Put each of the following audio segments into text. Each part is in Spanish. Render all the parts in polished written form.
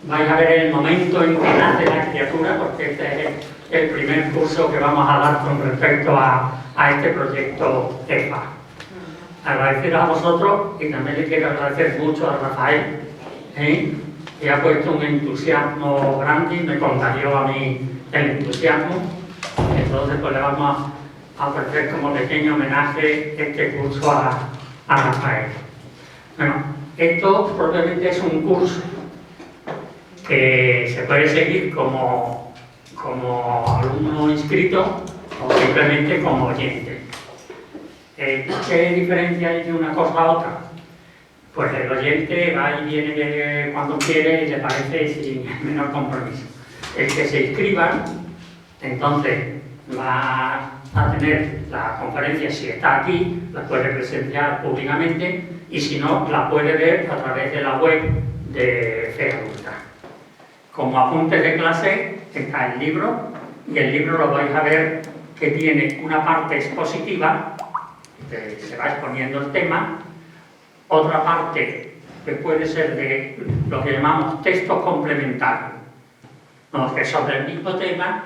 vais a ver el momento en que nace la criatura, porque este es el primer curso que vamos a dar con respecto a este proyecto EFA. Agradeceros a vosotros y también le quiero agradecer mucho a Rafael, que ha puesto un entusiasmo grande y me contagió a mí el entusiasmo. Entonces pues le vamos a ofrecer como pequeño homenaje este curso a Rafael. Bueno, esto probablemente es un curso que se puede seguir como alumno inscrito o simplemente como oyente. ¿Qué diferencia hay de una cosa a otra? Pues el oyente va y viene cuando quiere y le parece sin menor compromiso. El que se inscriba, entonces va a tener la conferencia, si está aquí, la puede presenciar públicamente y si no, la puede ver a través de la web de Fe Adulta. Como apuntes de clase está el libro y el libro lo vais a ver que tiene una parte expositiva, que se va exponiendo el tema, otra parte que puede ser de lo que llamamos textos complementarios, que sobre el mismo tema,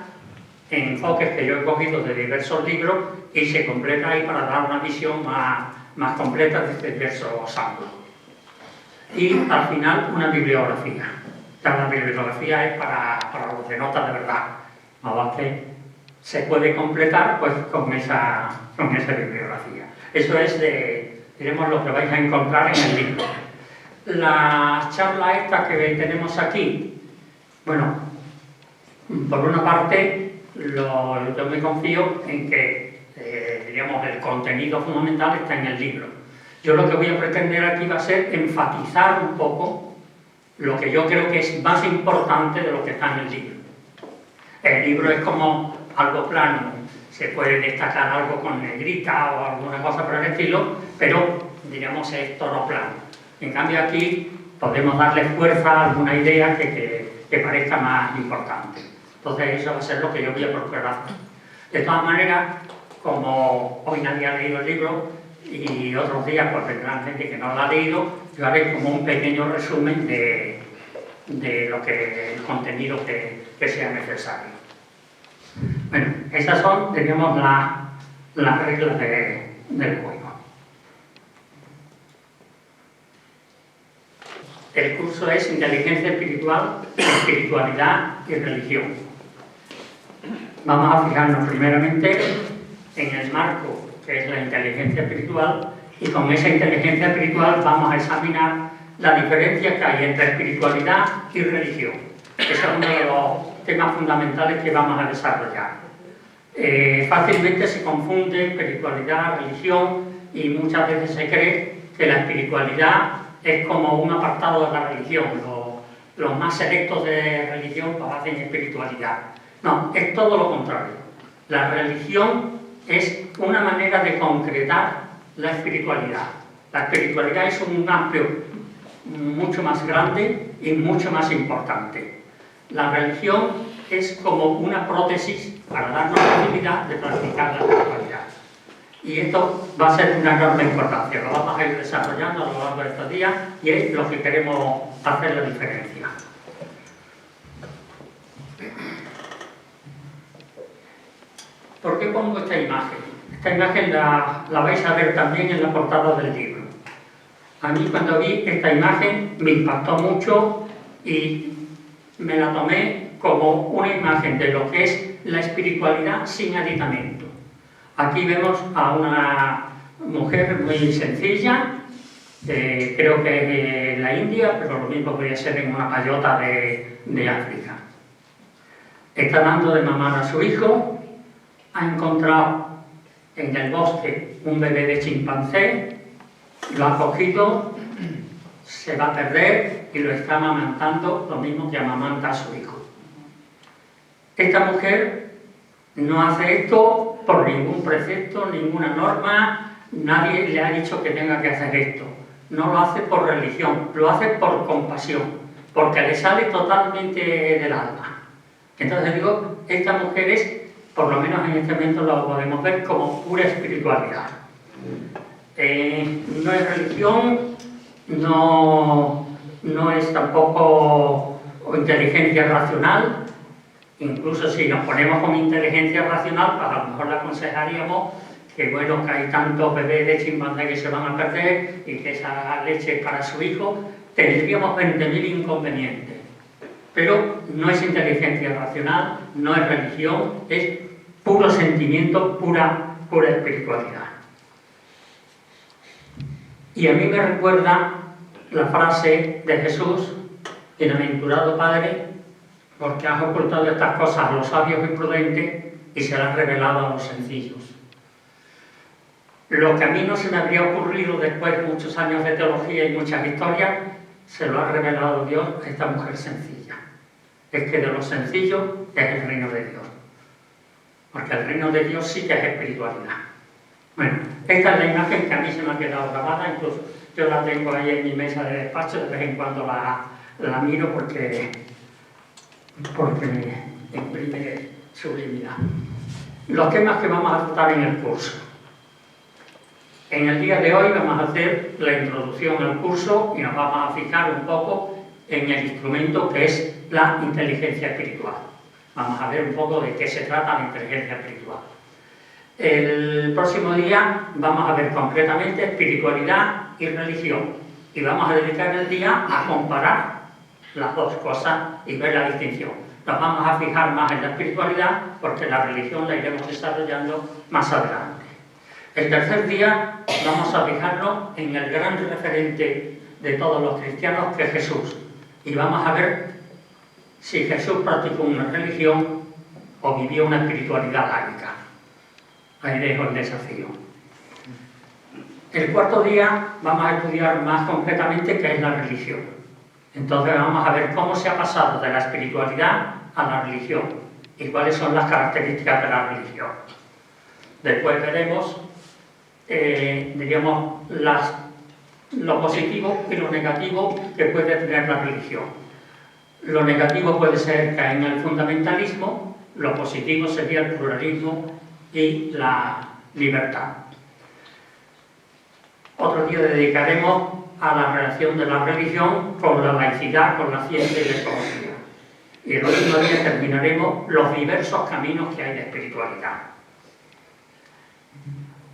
enfoques que yo he cogido de diversos libros y se completa ahí para dar una visión más completa de diversos ángulos. Y al final una bibliografía. La bibliografía es para los de notas de verdad, que se puede completar pues con esa bibliografía. Eso es diremos lo que vais a encontrar en el libro. La charla esta que tenemos aquí, bueno, por una parte yo me confío en que diríamos el contenido fundamental está en el libro. Yo lo que voy a pretender aquí va a ser enfatizar un poco lo que yo creo que es más importante de lo que está en el libro. El libro es como algo plano, se puede destacar algo con negrita o alguna cosa por el estilo, pero diríamos es todo plano. En cambio aquí podemos darle fuerza a alguna idea que parezca más importante. Entonces eso va a ser lo que yo voy a procurar. De todas maneras, como hoy nadie ha leído el libro y otros días pues vendrán gente que no lo ha leído, yo haré como un pequeño resumen de el contenido que sea necesario. Bueno, esas son, teníamos las reglas del juego. El curso es Inteligencia Espiritual, Espiritualidad y Religión. Vamos a fijarnos primeramente en el marco que es la inteligencia espiritual y con esa inteligencia espiritual vamos a examinar la diferencia que hay entre espiritualidad y religión. Ese es uno de los temas fundamentales que vamos a desarrollar. Fácilmente se confunde espiritualidad, religión y muchas veces se cree que la espiritualidad es como un apartado de la religión. Los más selectos de religión pues hacen espiritualidad. No, es todo lo contrario. La religión es una manera de concretar la espiritualidad. La espiritualidad es un amplio mucho más grande y mucho más importante. La religión es como una prótesis para darnos la posibilidad de practicar la espiritualidad. Y esto va a ser de una enorme importancia. Lo vamos a ir desarrollando a lo largo de estos días y es lo que queremos hacer la diferencia. ¿Por qué pongo esta imagen? Esta imagen la vais a ver también en la portada del libro. A mí cuando vi esta imagen me impactó mucho y me la tomé como una imagen de lo que es la espiritualidad sin aditamento. Aquí vemos a una mujer muy sencilla, creo que es de la India, pero lo mismo podría ser en una payota de África. Está dando de mamar a su hijo, ha encontrado en el bosque un bebé de chimpancé, lo ha cogido, se va a perder y lo está amamantando, lo mismo que amamanta a su hijo. Esta mujer no hace esto por ningún precepto, ninguna norma, nadie le ha dicho que tenga que hacer esto. No lo hace por religión, lo hace por compasión, porque le sale totalmente del alma. Entonces digo, esta mujer es, por lo menos en este momento lo podemos ver como pura espiritualidad. No es religión, no es tampoco inteligencia racional. Incluso si nos ponemos con inteligencia racional, pues a lo mejor le aconsejaríamos que bueno, que hay tantos bebés de chimpancé que se van a perder y que esa leche es para su hijo, tendríamos 20.000 inconvenientes. Pero no es inteligencia racional, no es religión, es puro sentimiento, pura espiritualidad. Y a mí me recuerda la frase de Jesús: bienaventurado Padre, porque has ocultado estas cosas a los sabios y prudentes y se las has revelado a los sencillos. Lo que a mí no se me habría ocurrido después de muchos años de teología y muchas historias, se lo ha revelado Dios a esta mujer sencilla. Es que de lo sencillo es el reino de Dios. Porque el reino de Dios sí que es espiritualidad. Bueno, esta es la imagen que a mí se me ha quedado grabada, incluso yo la tengo ahí en mi mesa de despacho, de vez en cuando la miro porque me imprime sublimidad. Los temas que vamos a tratar en el curso. En el día de hoy vamos a hacer la introducción al curso y nos vamos a fijar un poco en el instrumento que es la inteligencia espiritual. Vamos a ver un poco de qué se trata la inteligencia espiritual. El próximo día vamos a ver concretamente espiritualidad y religión. Y vamos a dedicar el día a comparar las dos cosas y ver la distinción. Nos vamos a fijar más en la espiritualidad porque la religión la iremos desarrollando más adelante. El tercer día vamos a fijarnos en el gran referente de todos los cristianos, que es Jesús. Y vamos a ver si Jesús practicó una religión o vivió una espiritualidad laica. Ahí dejo el desafío. El cuarto día vamos a estudiar más concretamente qué es la religión. Entonces vamos a ver cómo se ha pasado de la espiritualidad a la religión y cuáles son las características de la religión. Después veremos diríamos, lo positivo y lo negativo que puede tener la religión. Lo negativo puede ser caer en el fundamentalismo, lo positivo sería el pluralismo y la libertad. Otro día dedicaremos a la relación de la religión con la laicidad, con la ciencia y la ecología. Y el último día terminaremos los diversos caminos que hay de espiritualidad.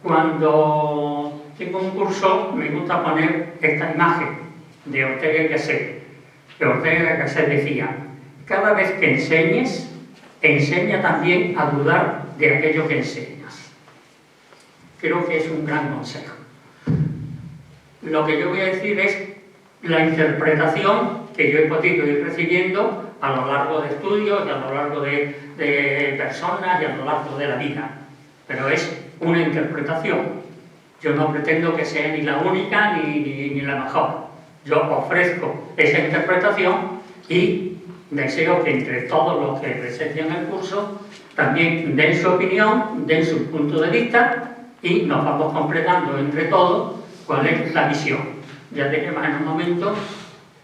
Cuando tengo un curso me gusta poner esta imagen de Ortega y Gasset. Que Ortega y Gasset decía: cada vez que enseñes, enseña también a dudar de aquello que enseñas. Creo que es un gran consejo. Lo que yo voy a decir es la interpretación que yo he podido ir recibiendo a lo largo de estudios y a lo largo de personas y a lo largo de la vida. Pero es una interpretación. Yo no pretendo que sea ni la única ni la mejor. Yo ofrezco esa interpretación y deseo que entre todos los que presencian el curso también den su opinión, den su punto de vista y nos vamos completando entre todos cuál es la visión. Ya diremos en un momento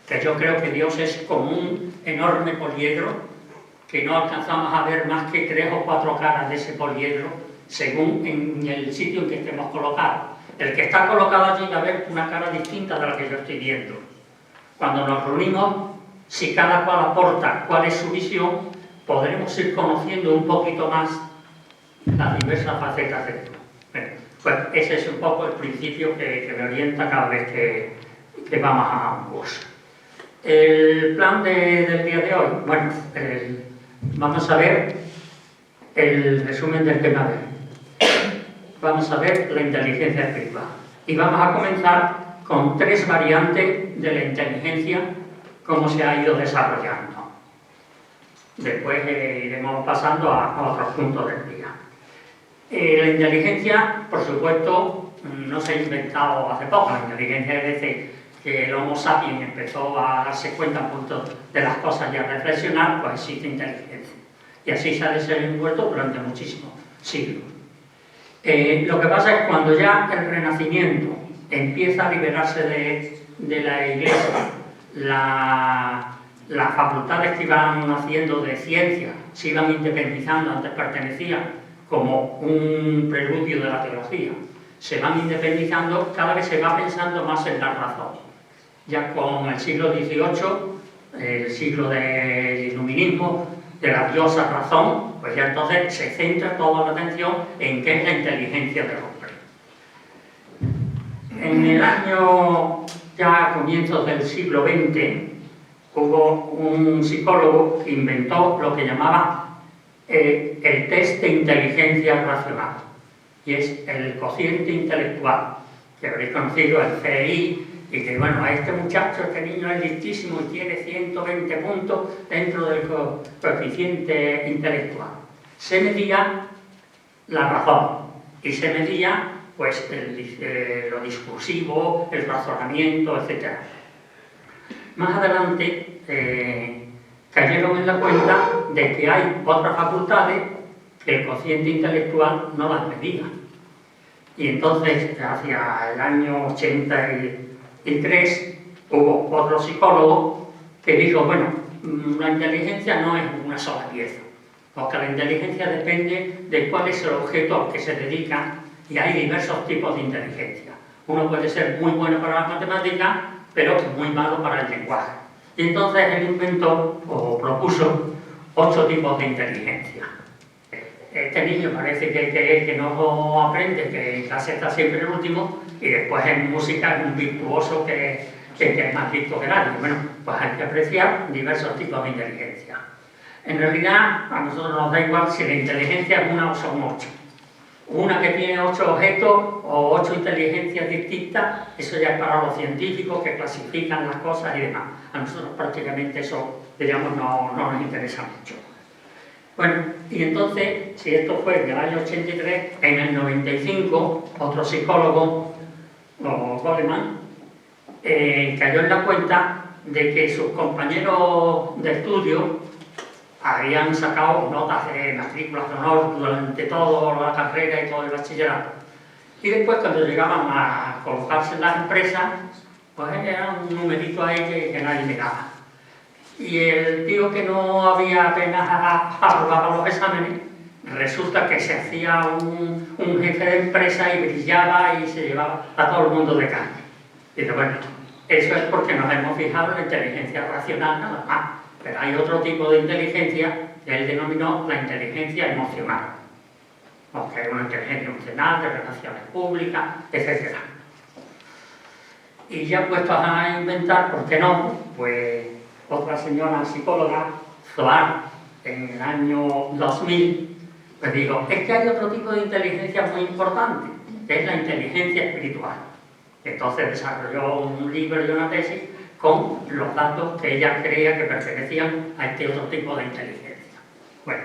que yo creo que Dios es como un enorme poliedro que no alcanzamos a ver más que 3 o 4 caras de ese poliedro según en el sitio en que estemos colocados. El que está colocado allí va a ver una cara distinta de la que yo estoy viendo. Cuando nos reunimos, si cada cual aporta cuál es su visión, podremos ir conociendo un poquito más las diversas facetas de esto. Bueno, pues ese es un poco el principio que me orienta cada vez que vamos a un curso. El plan del día de hoy, bueno, vamos a ver el resumen del tema de hoy. Vamos a ver la inteligencia espiritual. Y vamos a comenzar con 3 variantes de la inteligencia, cómo se ha ido desarrollando. Después iremos pasando a otros puntos del día. La inteligencia, por supuesto, no se ha inventado hace poco. La inteligencia es decir, que el Homo sapiens empezó a darse cuenta a punto de las cosas y a reflexionar, pues existe inteligencia. Y así se ha desenvuelto durante muchísimos siglos. Lo que pasa es que cuando ya el Renacimiento empieza a liberarse de la Iglesia, las facultades que iban haciendo de ciencia se iban independizando, antes pertenecían como un preludio de la teología, se van independizando, cada vez se va pensando más en la razón. Ya con el siglo XVIII el siglo del iluminismo, de la diosa razón, pues ya entonces se centra toda la atención en qué es la inteligencia del hombre. En el año, ya a comienzos del siglo XX, hubo un psicólogo que inventó lo que llamaba el test de inteligencia racional, y es el cociente intelectual, que habréis conocido, el CI, y que bueno, a este muchacho, este niño es listísimo y tiene 120 puntos dentro del coeficiente intelectual. Se medía la razón y se medía pues lo discursivo, el razonamiento, etc. Más adelante cayeron en la cuenta de que hay otras facultades que el cociente intelectual no las medía. Y entonces, hacia el año 83, hubo otro psicólogo que dijo, bueno, la inteligencia no es una sola pieza, porque la inteligencia depende de cuál es el objeto al que se dedica, y hay diversos tipos de inteligencia. Uno puede ser muy bueno para las matemáticas, pero muy malo para el lenguaje. Y entonces él inventó o propuso 8 tipos de inteligencia. Este niño parece que no aprende, que en clase está siempre el último, y después en música es un virtuoso que es más listo que nadie. Bueno, pues hay que apreciar diversos tipos de inteligencia. En realidad, a nosotros nos da igual si la inteligencia es una o son 8. Una que tiene 8 objetos o 8 inteligencias distintas, eso ya es para los científicos que clasifican las cosas y demás. A nosotros prácticamente eso, digamos, no nos interesa mucho. Bueno, y entonces, si esto fue en el año 83, en el 95, otro psicólogo, Goleman, cayó en la cuenta de que sus compañeros de estudio habían sacado notas de matrículas de honor durante toda la carrera y todo el bachillerato. Y después, cuando llegaban a colocarse en las empresas, pues era un numerito ahí que nadie miraba. Y el tío que no había apenas aprobado los exámenes, resulta que se hacía un jefe de empresa y brillaba y se llevaba a todo el mundo de calle. Y dice, bueno, eso es porque nos hemos fijado en la inteligencia racional nada más. Pero hay otro tipo de inteligencia que él denominó la inteligencia emocional. Que es una inteligencia emocional, de relaciones públicas, etc. Y ya puestos a inventar, ¿por qué no? Pues otra señora psicóloga, Zohar, en el año 2000, pues dijo, es que hay otro tipo de inteligencia muy importante, que es la inteligencia espiritual. Entonces desarrolló un libro y una tesis con los datos que ella creía que pertenecían a este otro tipo de inteligencia. Bueno,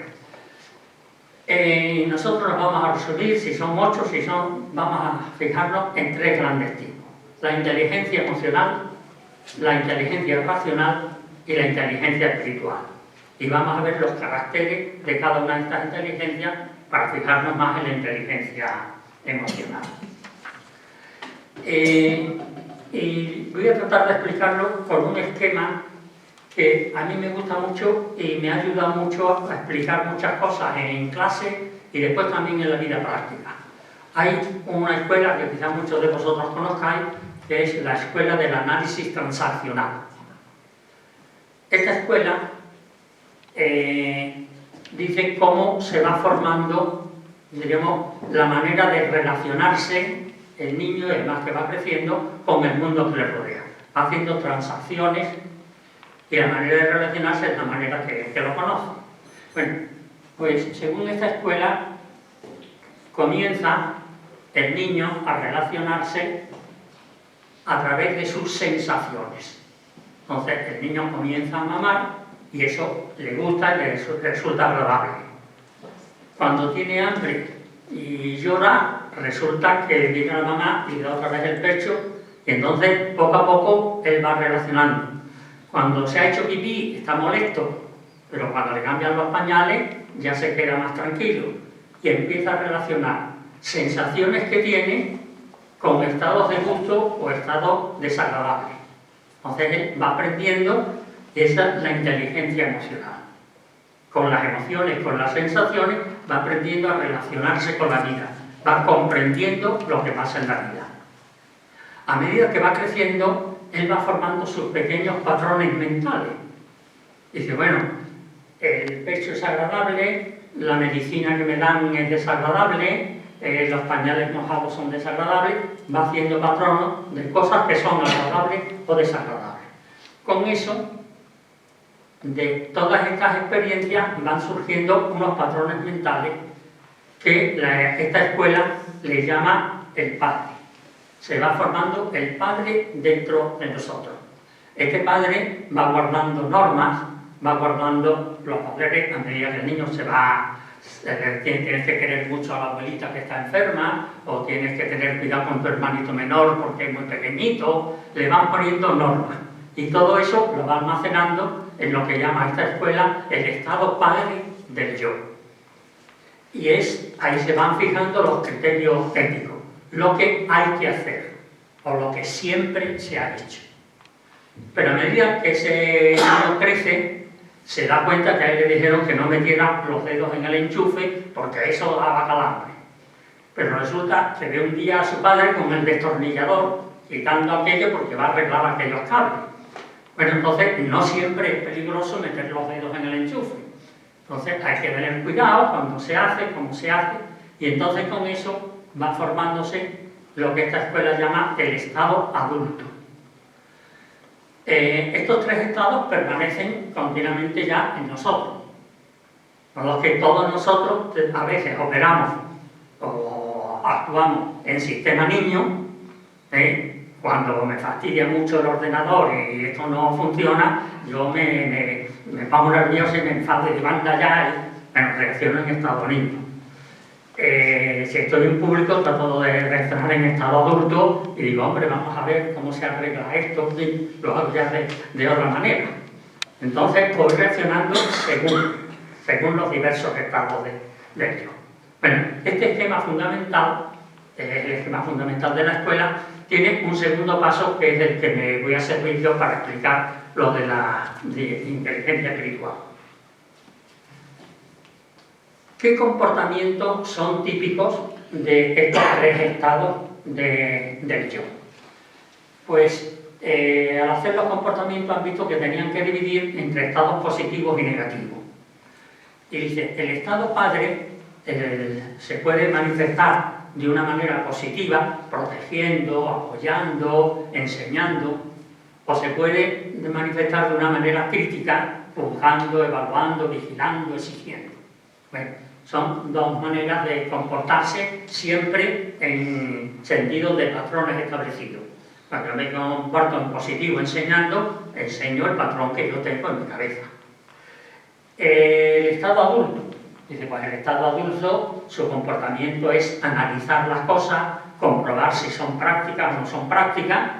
nosotros nos vamos a resumir, si son 8, vamos a fijarnos en 3 grandes tipos. La inteligencia emocional, la inteligencia racional y la inteligencia espiritual. Y vamos a ver los caracteres de cada una de estas inteligencias para fijarnos más en la inteligencia emocional. Y voy a tratar de explicarlo con un esquema que a mí me gusta mucho y me ayuda mucho a explicar muchas cosas en clase y después también en la vida práctica. Hay una escuela que quizás muchos de vosotros conozcáis, que es la escuela del análisis transaccional. Esta escuela dice cómo se va formando, diríamos, la manera de relacionarse el niño, el más que va creciendo, con el mundo que le rodea, haciendo transacciones, y la manera de relacionarse es la manera que lo conoce. Bueno, pues según esta escuela comienza el niño a relacionarse a través de sus sensaciones. Entonces el niño comienza a mamar y eso le gusta y le resulta agradable. Cuando tiene hambre y llora, resulta que viene la mamá y le da otra vez el pecho, y entonces poco a poco él va relacionando. Cuando se ha hecho pipí está molesto, pero cuando le cambian los pañales ya se queda más tranquilo y empieza a relacionar sensaciones que tiene con estados de gusto o estados desagradables. Entonces él va aprendiendo, y esa es la inteligencia emocional. Con las emociones, con las sensaciones, va aprendiendo a relacionarse con la vida, va comprendiendo lo que pasa en la vida. A medida que va creciendo, él va formando sus pequeños patrones mentales, Dice, bueno, el pecho es agradable, la medicina que me dan es desagradable, los pañales mojados son desagradables, va haciendo patronos de cosas que son agradables o desagradables. Con eso, de todas estas experiencias van surgiendo unos patrones mentales que esta escuela le llama el padre. Se va formando el padre dentro de nosotros. Este padre va guardando normas, va guardando los valores a medida que el niño se va. Tienes que querer mucho a la abuelita que está enferma, o tienes que tener cuidado con tu hermanito menor porque es muy pequeñito. Le van poniendo normas. Y todo eso lo va almacenando en lo que llama esta escuela el estado padre del yo. Y ahí se van fijando los criterios éticos, lo que hay que hacer, o lo que siempre se ha hecho. Pero a medida que ese niño crece, se da cuenta que a él le dijeron que no metiera los dedos en el enchufe porque eso daba calambre. Pero resulta que ve un día a su padre con el destornillador quitando aquello porque va a arreglar aquellos cables. Bueno, entonces no siempre es peligroso meter los dedos en el enchufe. Entonces hay que tener cuidado cuando se hace, cómo se hace, y entonces con eso va formándose lo que esta escuela llama el estado adulto. Estos tres estados permanecen continuamente ya en nosotros, con los que todos nosotros a veces operamos o actuamos en sistema niño. Cuando me fastidia mucho el ordenador y esto no funciona, yo me pongo nervioso y me enfado de banda ya y reacciono en estado niño. Si estoy en público, trato de reaccionar en estado adulto y digo, hombre, vamos a ver cómo se arregla esto, y lo hago ya de otra manera. Entonces voy reaccionando según los diversos estados del yo. Bueno, este esquema fundamental, el esquema fundamental de la escuela, tiene un segundo paso que es el que me voy a servir yo para explicar lo de la inteligencia espiritual. ¿Qué comportamientos son típicos de estos tres estados del yo? Pues al hacer los comportamientos han visto que tenían que dividir entre estados positivos y negativos. Y dice, el estado padre se puede manifestar de una manera positiva, protegiendo, apoyando, enseñando, o se puede manifestar de una manera crítica, juzgando, evaluando, vigilando, exigiendo. Bueno, son dos maneras de comportarse siempre en sentido de patrones establecidos. Cuando yo me comporto en positivo enseñando, enseño el patrón que yo tengo en mi cabeza. El estado adulto. Dice, pues el estado adulto, su comportamiento es analizar las cosas, comprobar si son prácticas o no son prácticas,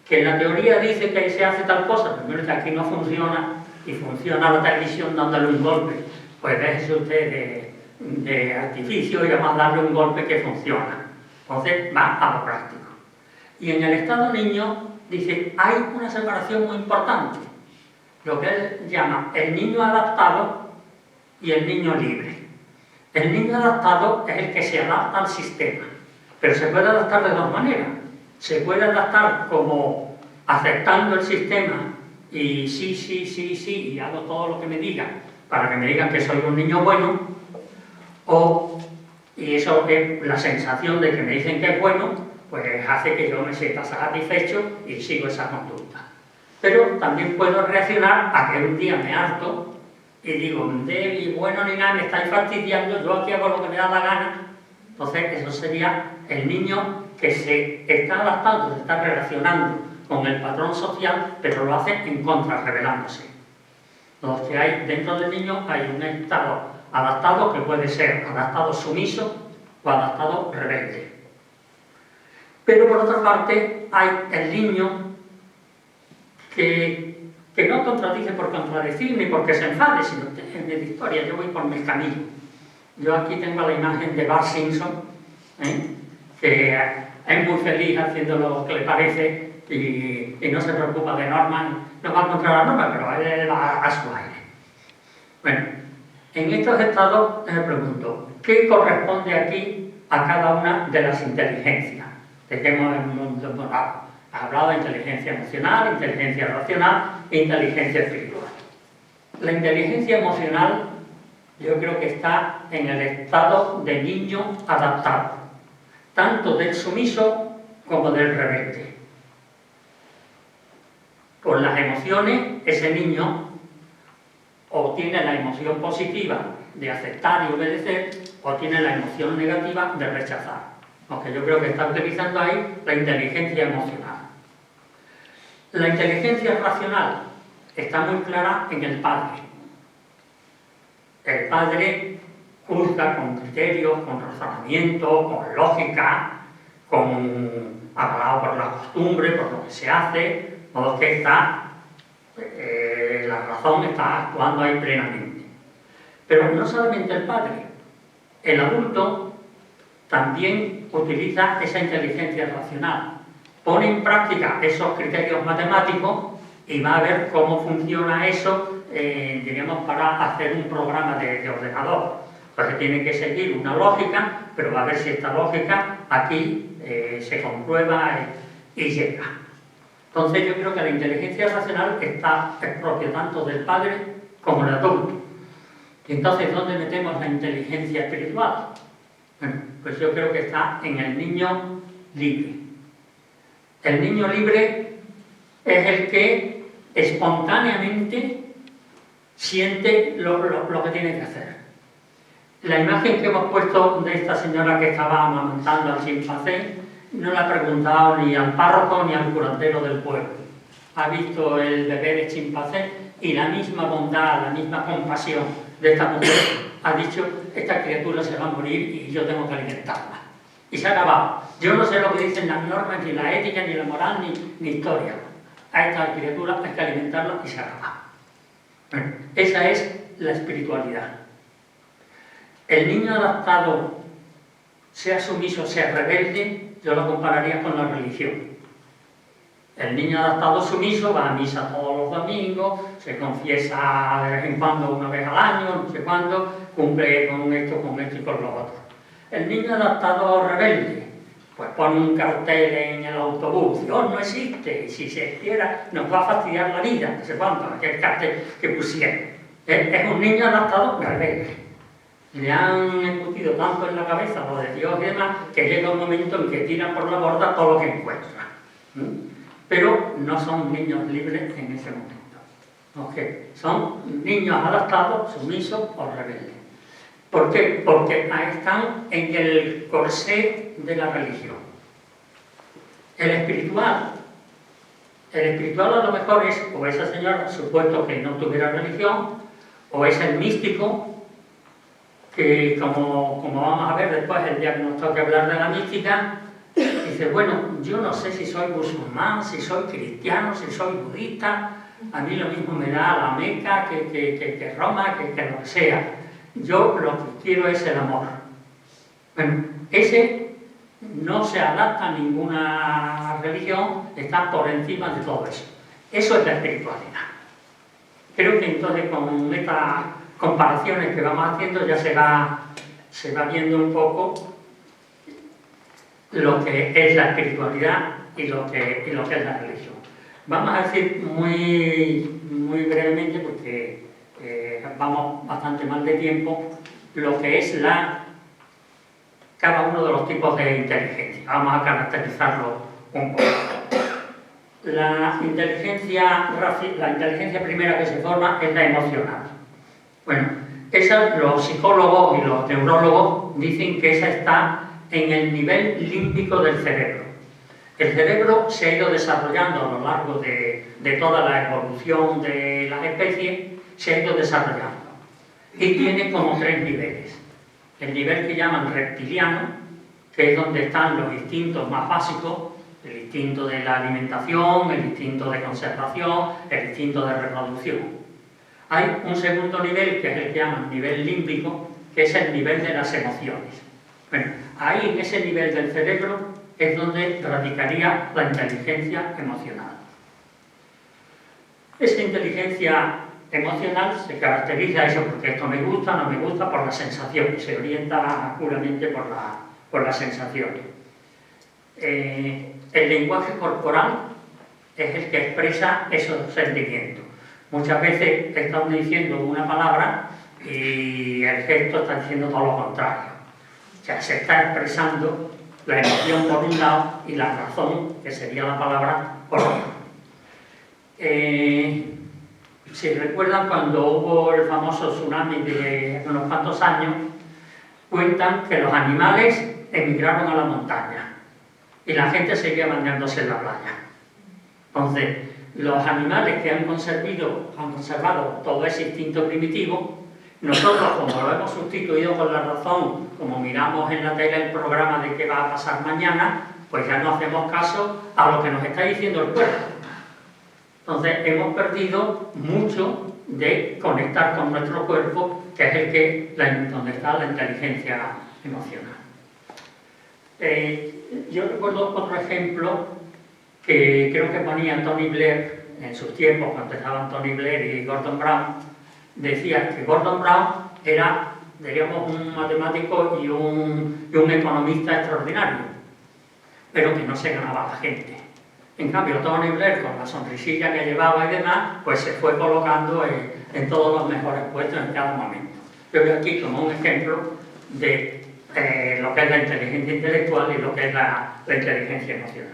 que en la teoría dice que se hace tal cosa, pero que aquí no funciona, y funciona la televisión dándole un golpe. Pues déjese usted de artificio y vamos a darle un golpe que funciona. Entonces va a lo práctico. Y en el estado niño, dice, hay una separación muy importante, lo que él llama el niño adaptado y el niño libre. El niño adaptado es el que se adapta al sistema, pero se puede adaptar de dos maneras. Se puede adaptar como aceptando el sistema y sí, y hago todo lo que me digan para que me digan que soy un niño bueno, y eso es la sensación de que me dicen que es bueno, pues hace que yo me sienta satisfecho y sigo esa conducta. Pero también puedo reaccionar a que un día me harto y digo, ni bueno ni nada, me estáis fastidiando, yo aquí hago lo que me da la gana. Entonces eso sería el niño que se está adaptando, se está relacionando con el patrón social, pero lo hace en contra, rebelándose. Los que hay dentro del niño hay un estado adaptado que puede ser adaptado sumiso o adaptado rebelde. Pero por otra parte hay el niño que no contradice por contradecir ni porque se enfade, sino que es de historia, yo voy por mi camino. Yo aquí tengo la imagen de Bart Simpson, que es muy feliz haciendo lo que le parece y no se preocupa de normas, no va a contra la norma, pero él va a su aire. Bueno, en estos estados me pregunto, ¿qué corresponde aquí a cada una de las inteligencias? De que hemos hablado de inteligencia emocional, inteligencia racional e inteligencia espiritual. La inteligencia emocional yo creo que está en el estado de niño adaptado, tanto del sumiso como del rebelde. Por las emociones, ese niño o tiene la emoción positiva de aceptar y obedecer, o tiene la emoción negativa de rechazar. Aunque yo creo que está utilizando ahí la inteligencia emocional. La inteligencia racional está muy clara en el padre. El padre juzga con criterios, con razonamiento, con lógica, avalado por la costumbre, por lo que se hace, de modo que la razón está actuando ahí plenamente. Pero no solamente el padre, el adulto también utiliza esa inteligencia racional, pone en práctica esos criterios matemáticos y va a ver cómo funciona eso, diríamos, para hacer un programa de ordenador. Porque tiene que seguir una lógica, pero va a ver si esta lógica aquí se comprueba y llega. Entonces yo creo que la inteligencia racional es propia tanto del padre como del adulto. Y entonces, ¿dónde metemos la inteligencia espiritual? Bueno, pues yo creo que está en el niño libre. El niño libre es el que espontáneamente siente lo que tiene que hacer. La imagen que hemos puesto de esta señora que estaba amamantando al chimpancé no la ha preguntado ni al párroco ni al curandero del pueblo. Ha visto el bebé de chimpancé y la misma bondad, la misma compasión de esta mujer ha dicho: esta criatura se va a morir y yo tengo que alimentarla. Y se ha acabado. Yo no sé lo que dicen las normas, ni la ética, ni la moral, ni historia. A esta criatura hay que alimentarla y se acaba. Bueno, esa es la espiritualidad. El niño adaptado, sea sumiso, sea rebelde, yo lo compararía con la religión. El niño adaptado sumiso va a misa todos los domingos, se confiesa de vez en cuando, una vez al año, no sé cuándo, cumple con esto y con lo otro. El niño adaptado rebelde, pues pone un cartel en el autobús: Dios no existe, y si se existiera nos va a fastidiar la vida, no sé cuánto, aquel cartel que pusieron. Es un niño adaptado rebelde. Le han embutido tanto en la cabeza lo de Dios y demás, que llega un momento en que tira por la borda todo lo que encuentra. Pero no son niños libres en ese momento. ¿Okay? Son niños adaptados, sumisos o rebeldes. ¿Por qué? Porque están en el corsé de la religión. El espiritual a lo mejor es o esa señora, supuesto que no tuviera religión, o es el místico, que como vamos a ver después, el día que nos toque hablar de la mística, dice: bueno, yo no sé si soy musulmán, si soy cristiano, si soy budista, a mí lo mismo me da la Meca que Roma, que lo que sea. Yo lo que quiero es el amor. Bueno, ese no se adapta a ninguna religión, está por encima de todo eso. Eso es la espiritualidad. Creo que entonces con estas comparaciones que vamos haciendo ya se va viendo un poco lo que es la espiritualidad y lo que es la religión. Vamos a decir muy brevemente, porque vamos bastante mal de tiempo, lo que es cada uno de los tipos de inteligencia. Vamos a caracterizarlo un poco. La inteligencia primera que se forma es la emocional. Bueno, los psicólogos y los neurólogos dicen que esa está en el nivel límbico del cerebro. El cerebro se ha ido desarrollando a lo largo de toda la evolución de las especies, se ha ido desarrollando. Y tiene como 3 niveles. El nivel que llaman reptiliano, que es donde están los instintos más básicos: el instinto de la alimentación, el instinto de conservación, el instinto de reproducción. Hay un segundo nivel, que es el que llaman nivel límbico, que es el nivel de las emociones. Bueno, ahí en ese nivel del cerebro es donde radicaría la inteligencia emocional. Esa inteligencia emocional se caracteriza eso, porque esto me gusta, no me gusta, por las sensaciones, se orienta puramente por las sensaciones. El lenguaje corporal es el que expresa esos sentimientos. Muchas veces está uno diciendo una palabra y el gesto está diciendo todo lo contrario. O sea, se está expresando la emoción por un lado y la razón, que sería la palabra, por otro. Si recuerdan, cuando hubo el famoso tsunami de unos cuantos años, cuentan que los animales emigraron a la montaña y la gente seguía bañándose en la playa. Entonces, los animales que han conservado todo ese instinto primitivo, nosotros, como lo hemos sustituido con la razón, como miramos en la tele el programa de qué va a pasar mañana, pues ya no hacemos caso a lo que nos está diciendo el cuerpo. Entonces, hemos perdido mucho de conectar con nuestro cuerpo, que es donde está la inteligencia emocional. Yo recuerdo otro ejemplo que creo que ponía Tony Blair en sus tiempos, cuando estaban Tony Blair y Gordon Brown. Decía que Gordon Brown era, diríamos, un matemático y un economista extraordinario, pero que no se ganaba a la gente. En cambio, Tony Blair, con la sonrisilla que llevaba y demás, pues se fue colocando en todos los mejores puestos en cada momento. Yo veo aquí como un ejemplo de lo que es la inteligencia intelectual y lo que es la inteligencia emocional.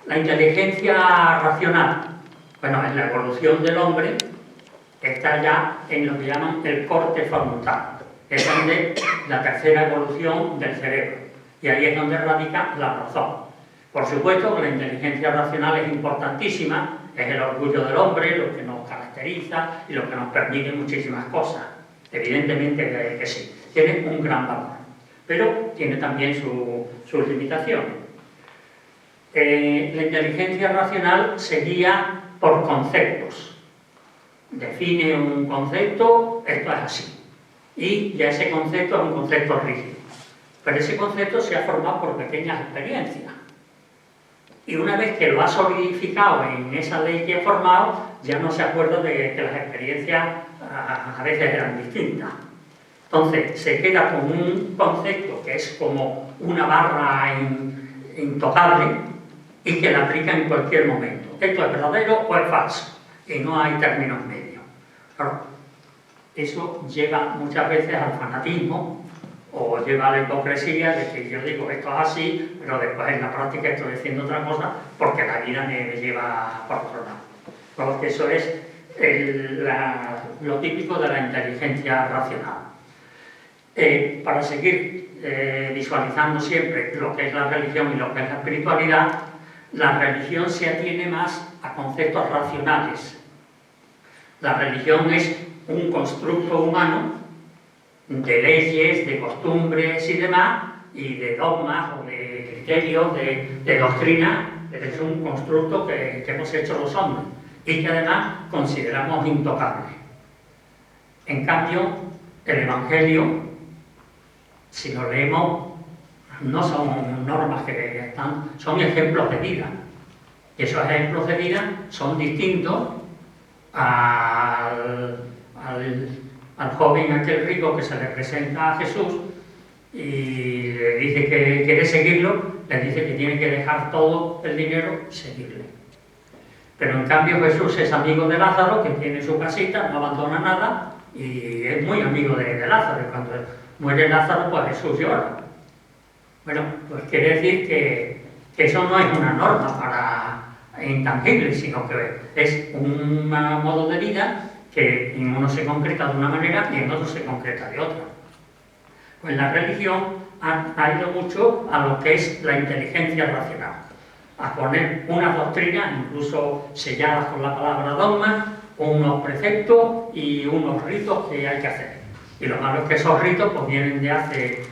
La inteligencia racional, bueno, en la evolución del hombre, está ya en lo que llaman el corte frontal, es donde la tercera evolución del cerebro, y ahí es donde radica la razón. Por supuesto que la inteligencia racional es importantísima, es el orgullo del hombre, lo que nos caracteriza y lo que nos permite muchísimas cosas. Evidentemente que sí, tiene un gran valor, pero tiene también sus limitaciones. La inteligencia racional se guía por conceptos. Define un concepto, esto es así, y ya ese concepto es un concepto rígido. Pero ese concepto se ha formado por pequeñas experiencias. Y una vez que lo ha solidificado en esa ley que ha formado, ya no se acuerda de que las experiencias a veces eran distintas. Entonces, se queda con un concepto que es como una barra intocable y que la aplica en cualquier momento. ¿Esto es verdadero o es falso? Y no hay términos medios. Claro, eso lleva muchas veces al fanatismo o lleva a la hipocresía de que yo digo esto es así, pero después en la práctica estoy diciendo otra cosa porque la vida me lleva por otro lado. Porque eso es lo típico de la inteligencia racional. Para seguir visualizando siempre lo que es la religión y lo que es la espiritualidad, la religión se atiene más a conceptos racionales. La religión es un constructo humano de leyes, de costumbres y demás, y de dogmas o de criterios, de doctrina. Es un constructo que hemos hecho los hombres y que además consideramos intocable. En cambio, el Evangelio, si lo leemos, no son normas que están, son ejemplos de vida. Y esos ejemplos de vida son distintos al joven aquel rico que se le presenta a Jesús y le dice que quiere seguirlo, le dice que tiene que dejar todo el dinero y seguirle. Pero en cambio Jesús es amigo de Lázaro, que tiene su casita, no abandona nada y es muy amigo de Lázaro. Y cuando muere Lázaro, pues Jesús llora. Bueno, pues quiere decir que eso no es una norma para intangible, sino que es un modo de vida que en uno se concreta de una manera y en otro se concreta de otra. Pues la religión ha ido mucho a lo que es la inteligencia racional, a poner unas doctrinas, incluso selladas con la palabra dogma, unos preceptos y unos ritos que hay que hacer. Y lo malo es que esos ritos pues, vienen de hace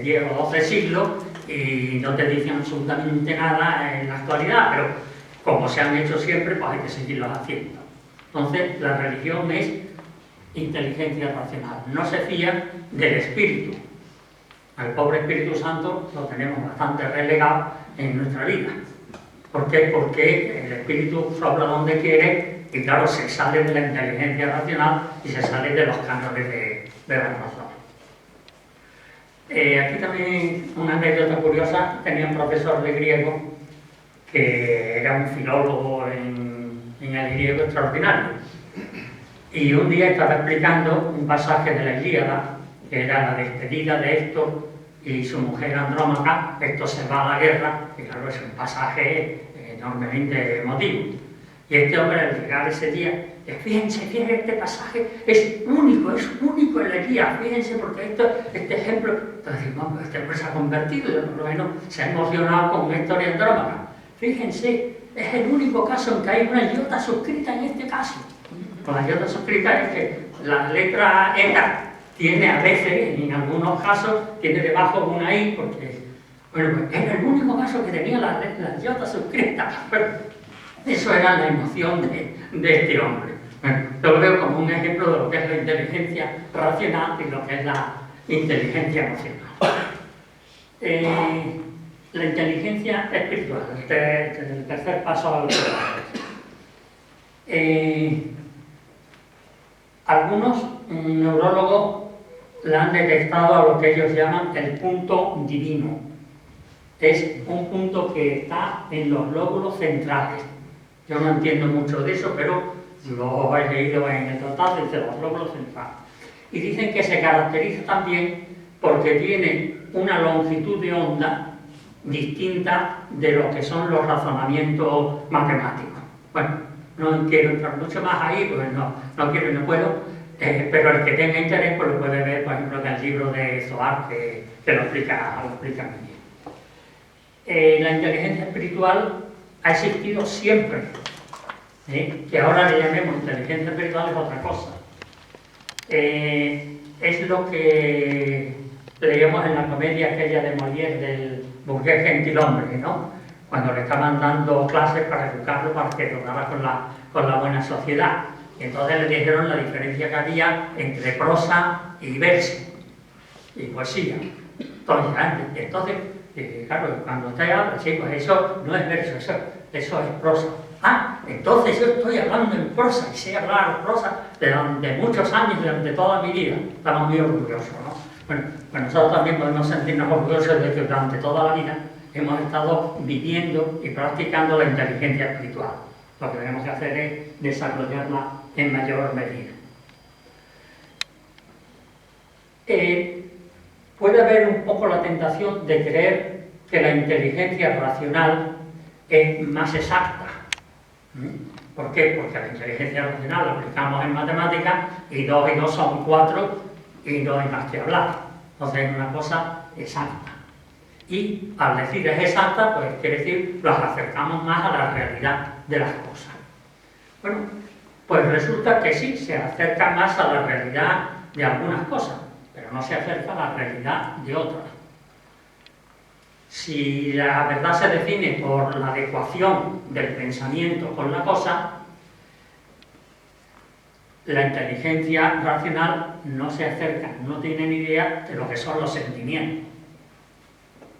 10 o 12 siglos y no te dicen absolutamente nada en la actualidad, pero como se han hecho siempre, pues hay que seguirlos haciendo. Entonces, la religión es inteligencia racional, no se fía del espíritu. Al pobre Espíritu Santo lo tenemos bastante relegado en nuestra vida. ¿Por qué? Porque el espíritu sopla donde quiere y claro, se sale de la inteligencia racional y se sale de los cánones de la razón. Aquí también una anécdota curiosa, tenía un profesor de griego que era un filólogo en el griego extraordinario Y un día estaba explicando un pasaje de la Ilíada, que era la despedida de Héctor y su mujer Andrómaca. Héctor se va a la guerra, y claro, es un pasaje enormemente emotivo. Y este hombre, al llegar ese día, fíjense, este pasaje es único en la Ilíada, fíjense, porque este ejemplo, entonces decimos, este hombre se ha convertido, y por lo menos se ha emocionado con Héctor y Andrómaca. Fíjense, es el único caso en que hay una iota suscrita en este caso. Con la iota suscrita es que la letra ETA tiene a veces, en algunos casos, tiene debajo una I, porque, bueno, pues era el único caso que tenía la iota suscrita. Pero eso era la emoción de este hombre. Bueno, lo veo como un ejemplo de lo que es la inteligencia racional y lo que es la inteligencia emocional. La inteligencia espiritual, el tercer paso al algunos neurólogos le han detectado a lo que ellos llaman el punto divino. Es un punto que está en los lóbulos centrales. Yo no entiendo mucho de eso, pero lo he leído en el tratado, dice los lóbulos centrales. Y dicen que se caracteriza también porque tiene una longitud de onda distinta de lo que son los razonamientos matemáticos. Bueno, no quiero entrar mucho más ahí, porque no quiero y no puedo, pero el que tenga interés pues lo puede ver, por ejemplo, en el libro de Zohar, que lo explica muy bien. La inteligencia espiritual ha existido siempre. Que ahora le llamemos inteligencia espiritual es otra cosa. Es lo que leíamos en la comedia aquella de Molière del burgués gentilhombre, ¿no? Cuando le estaban dando clases para educarlo para que tratara con la buena sociedad. Y entonces le dijeron la diferencia que había entre prosa y verso y poesía. Entonces, claro, cuando usted habla, sí, pues eso no es verso, eso es prosa. Ah, entonces yo estoy hablando en prosa y sé hablar prosa de muchos años, de toda mi vida. Estamos muy orgullosos, ¿no? Bueno, pues nosotros también podemos sentirnos orgullosos de que durante toda la vida hemos estado viviendo y practicando la inteligencia espiritual. Lo que tenemos que hacer es desarrollarla en mayor medida. Puede haber un poco la tentación de creer que la inteligencia racional es más exacta. ¿Por qué? Porque la inteligencia racional la aplicamos en matemáticas y 2 y 2 son 4 y no hay más que hablar. Entonces es una cosa exacta. Y al decir es exacta, pues quiere decir nos acercamos más a la realidad de las cosas. Bueno, pues resulta que sí, se acerca más a la realidad de algunas cosas, pero no se acerca a la realidad de otras. Si la verdad se define por la adecuación del pensamiento con la cosa, la inteligencia racional no se acerca, no tiene ni idea de lo que son los sentimientos.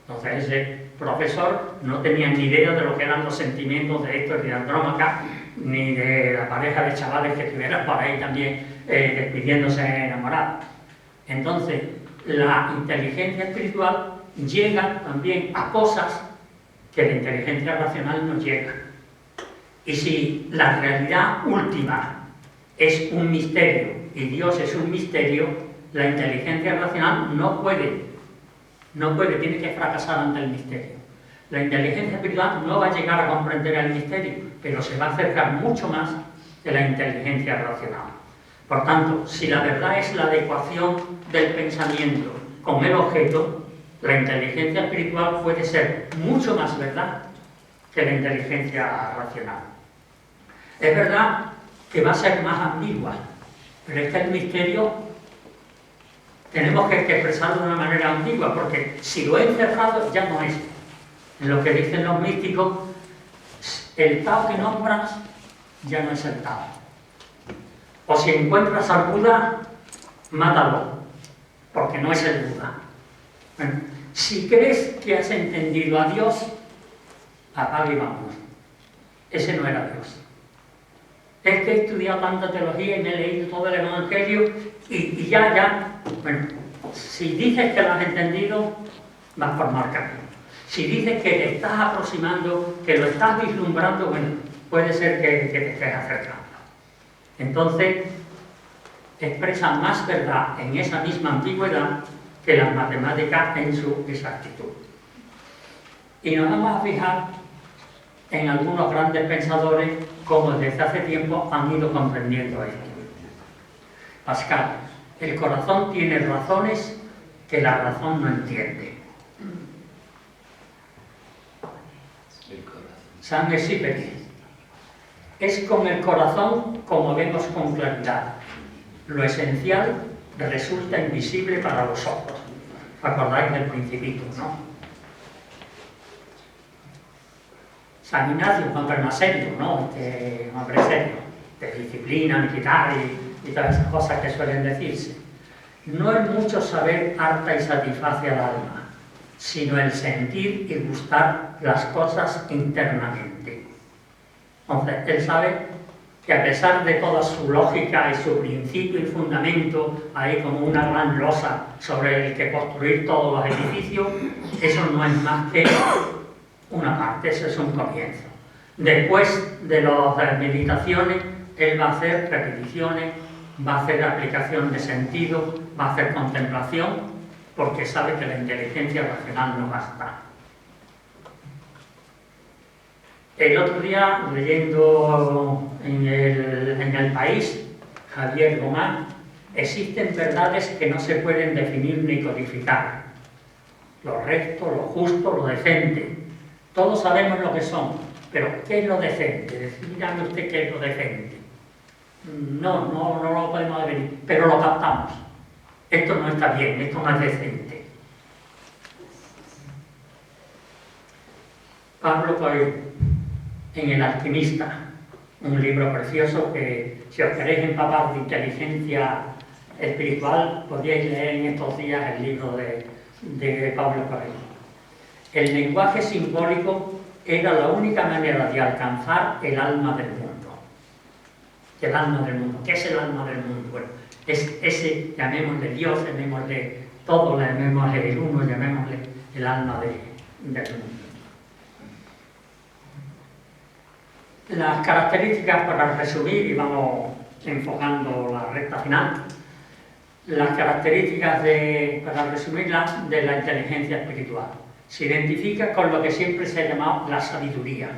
Entonces ese profesor no tenía ni idea de lo que eran los sentimientos de Héctor y de Andrómaca, ni de la pareja de chavales que estuvieran por ahí también despidiéndose enamorados. Entonces, la inteligencia espiritual llega también a cosas que la inteligencia racional no llega. Y si la realidad última es un misterio y Dios es un misterio, la inteligencia racional no puede, tiene que fracasar ante el misterio. La inteligencia espiritual no va a llegar a comprender el misterio, pero se va a acercar mucho más de la inteligencia racional. Por tanto, si la verdad es la adecuación del pensamiento con el objeto, la inteligencia espiritual puede ser mucho más verdad que la inteligencia racional. Es verdad que va a ser más ambigua, pero es que el misterio tenemos que expresarlo de una manera ambigua, porque si lo he encerrado ya no es. En lo que dicen los místicos, el Tao que nombras ya no es el Tao. O si encuentras al Buda, mátalo, porque no es el Buda. Bueno, si crees que has entendido a Dios, apaga y vámonos. Ese no era Dios. Es que he estudiado tanta teología y me he leído todo el Evangelio y ya. Bueno, si dices que lo has entendido, vas por mal camino. Si dices que te estás aproximando, que lo estás vislumbrando, bueno, puede ser que te estés acercando. Entonces, expresan más verdad en esa misma ambigüedad que las matemáticas en su exactitud. Y nos vamos a fijar en algunos grandes pensadores como desde hace tiempo han ido comprendiendo esto. Pascal, el corazón tiene razones que la razón no entiende. Saint-Exupéry, es con el corazón como vemos con claridad. Lo esencial resulta invisible para los ojos. ¿Os acordáis del Principito, no? San Ignacio, un hombre más serio, ¿no? Un hombre serio, de disciplina militar y todas esas cosas que suelen decirse. No el mucho saber harta y satisface al alma, sino el sentir y gustar las cosas internamente. Entonces, él sabe que a pesar de toda su lógica y su principio y fundamento, hay como una gran losa sobre el que construir todos los edificios, eso no es más que una parte, eso es un comienzo. Después de las meditaciones, él va a hacer repeticiones, va a hacer aplicación de sentido, va a hacer contemplación, porque sabe que la inteligencia racional no basta. El otro día, leyendo en el País, Javier Gomá, existen verdades que no se pueden definir ni codificar. Lo recto, lo justo, lo decente. Todos sabemos lo que son, pero ¿qué es lo decente? Dígame usted qué es lo decente. No lo podemos definir, pero lo captamos. Esto no está bien, esto no es decente. Pablo Coelho, en El alquimista, un libro precioso que, si os queréis empapar de inteligencia espiritual, podríais leer en estos días el libro de Pablo Coelho. El lenguaje simbólico era la única manera de alcanzar el alma del mundo. El alma del mundo. ¿Qué es el alma del mundo? Bueno, es ese, llamémosle Dios, llamémosle todo, llamémosle el uno, llamémosle el alma del mundo. Las características, para resumir, y vamos enfocando la recta final, las características, para resumirlas, de la inteligencia espiritual. Se identifica con lo que siempre se ha llamado la sabiduría.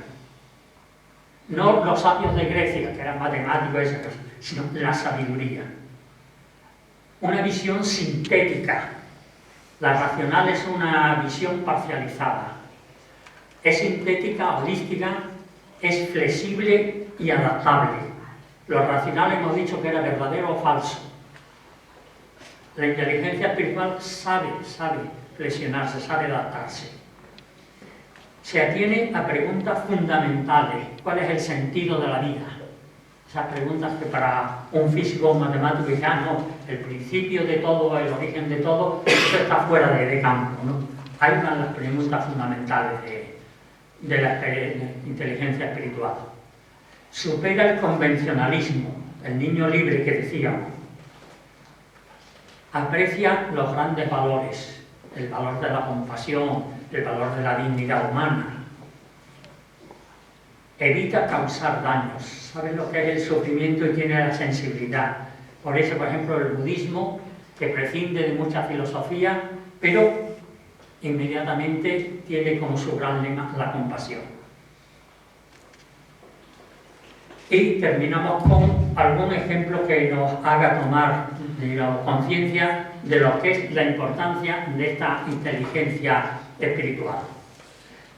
No los sabios de Grecia, que eran matemáticos, esas cosas, sino la sabiduría. Una visión sintética. La racional es una visión parcializada. Es sintética, holística, es flexible y adaptable. Lo racional hemos dicho que era verdadero o falso. La inteligencia espiritual sabe flexionarse, sabe adaptarse. Se atiene a preguntas fundamentales. ¿Cuál es el sentido de la vida? Esas preguntas que para un físico o un matemático dice, no, el principio de todo, el origen de todo, eso está fuera de campo, ¿no? Ahí van las preguntas fundamentales de la inteligencia espiritual. Supera el convencionalismo, el niño libre que decíamos. Aprecia los grandes valores, el valor de la compasión, el valor de la dignidad humana. Evita causar daños, sabe lo que es el sufrimiento y tiene la sensibilidad. Por eso, por ejemplo, el budismo, que prescinde de mucha filosofía, pero inmediatamente tiene como su gran lema la compasión. Y terminamos con algún ejemplo que nos haga tomar, digamos, conciencia de lo que es la importancia de esta inteligencia espiritual.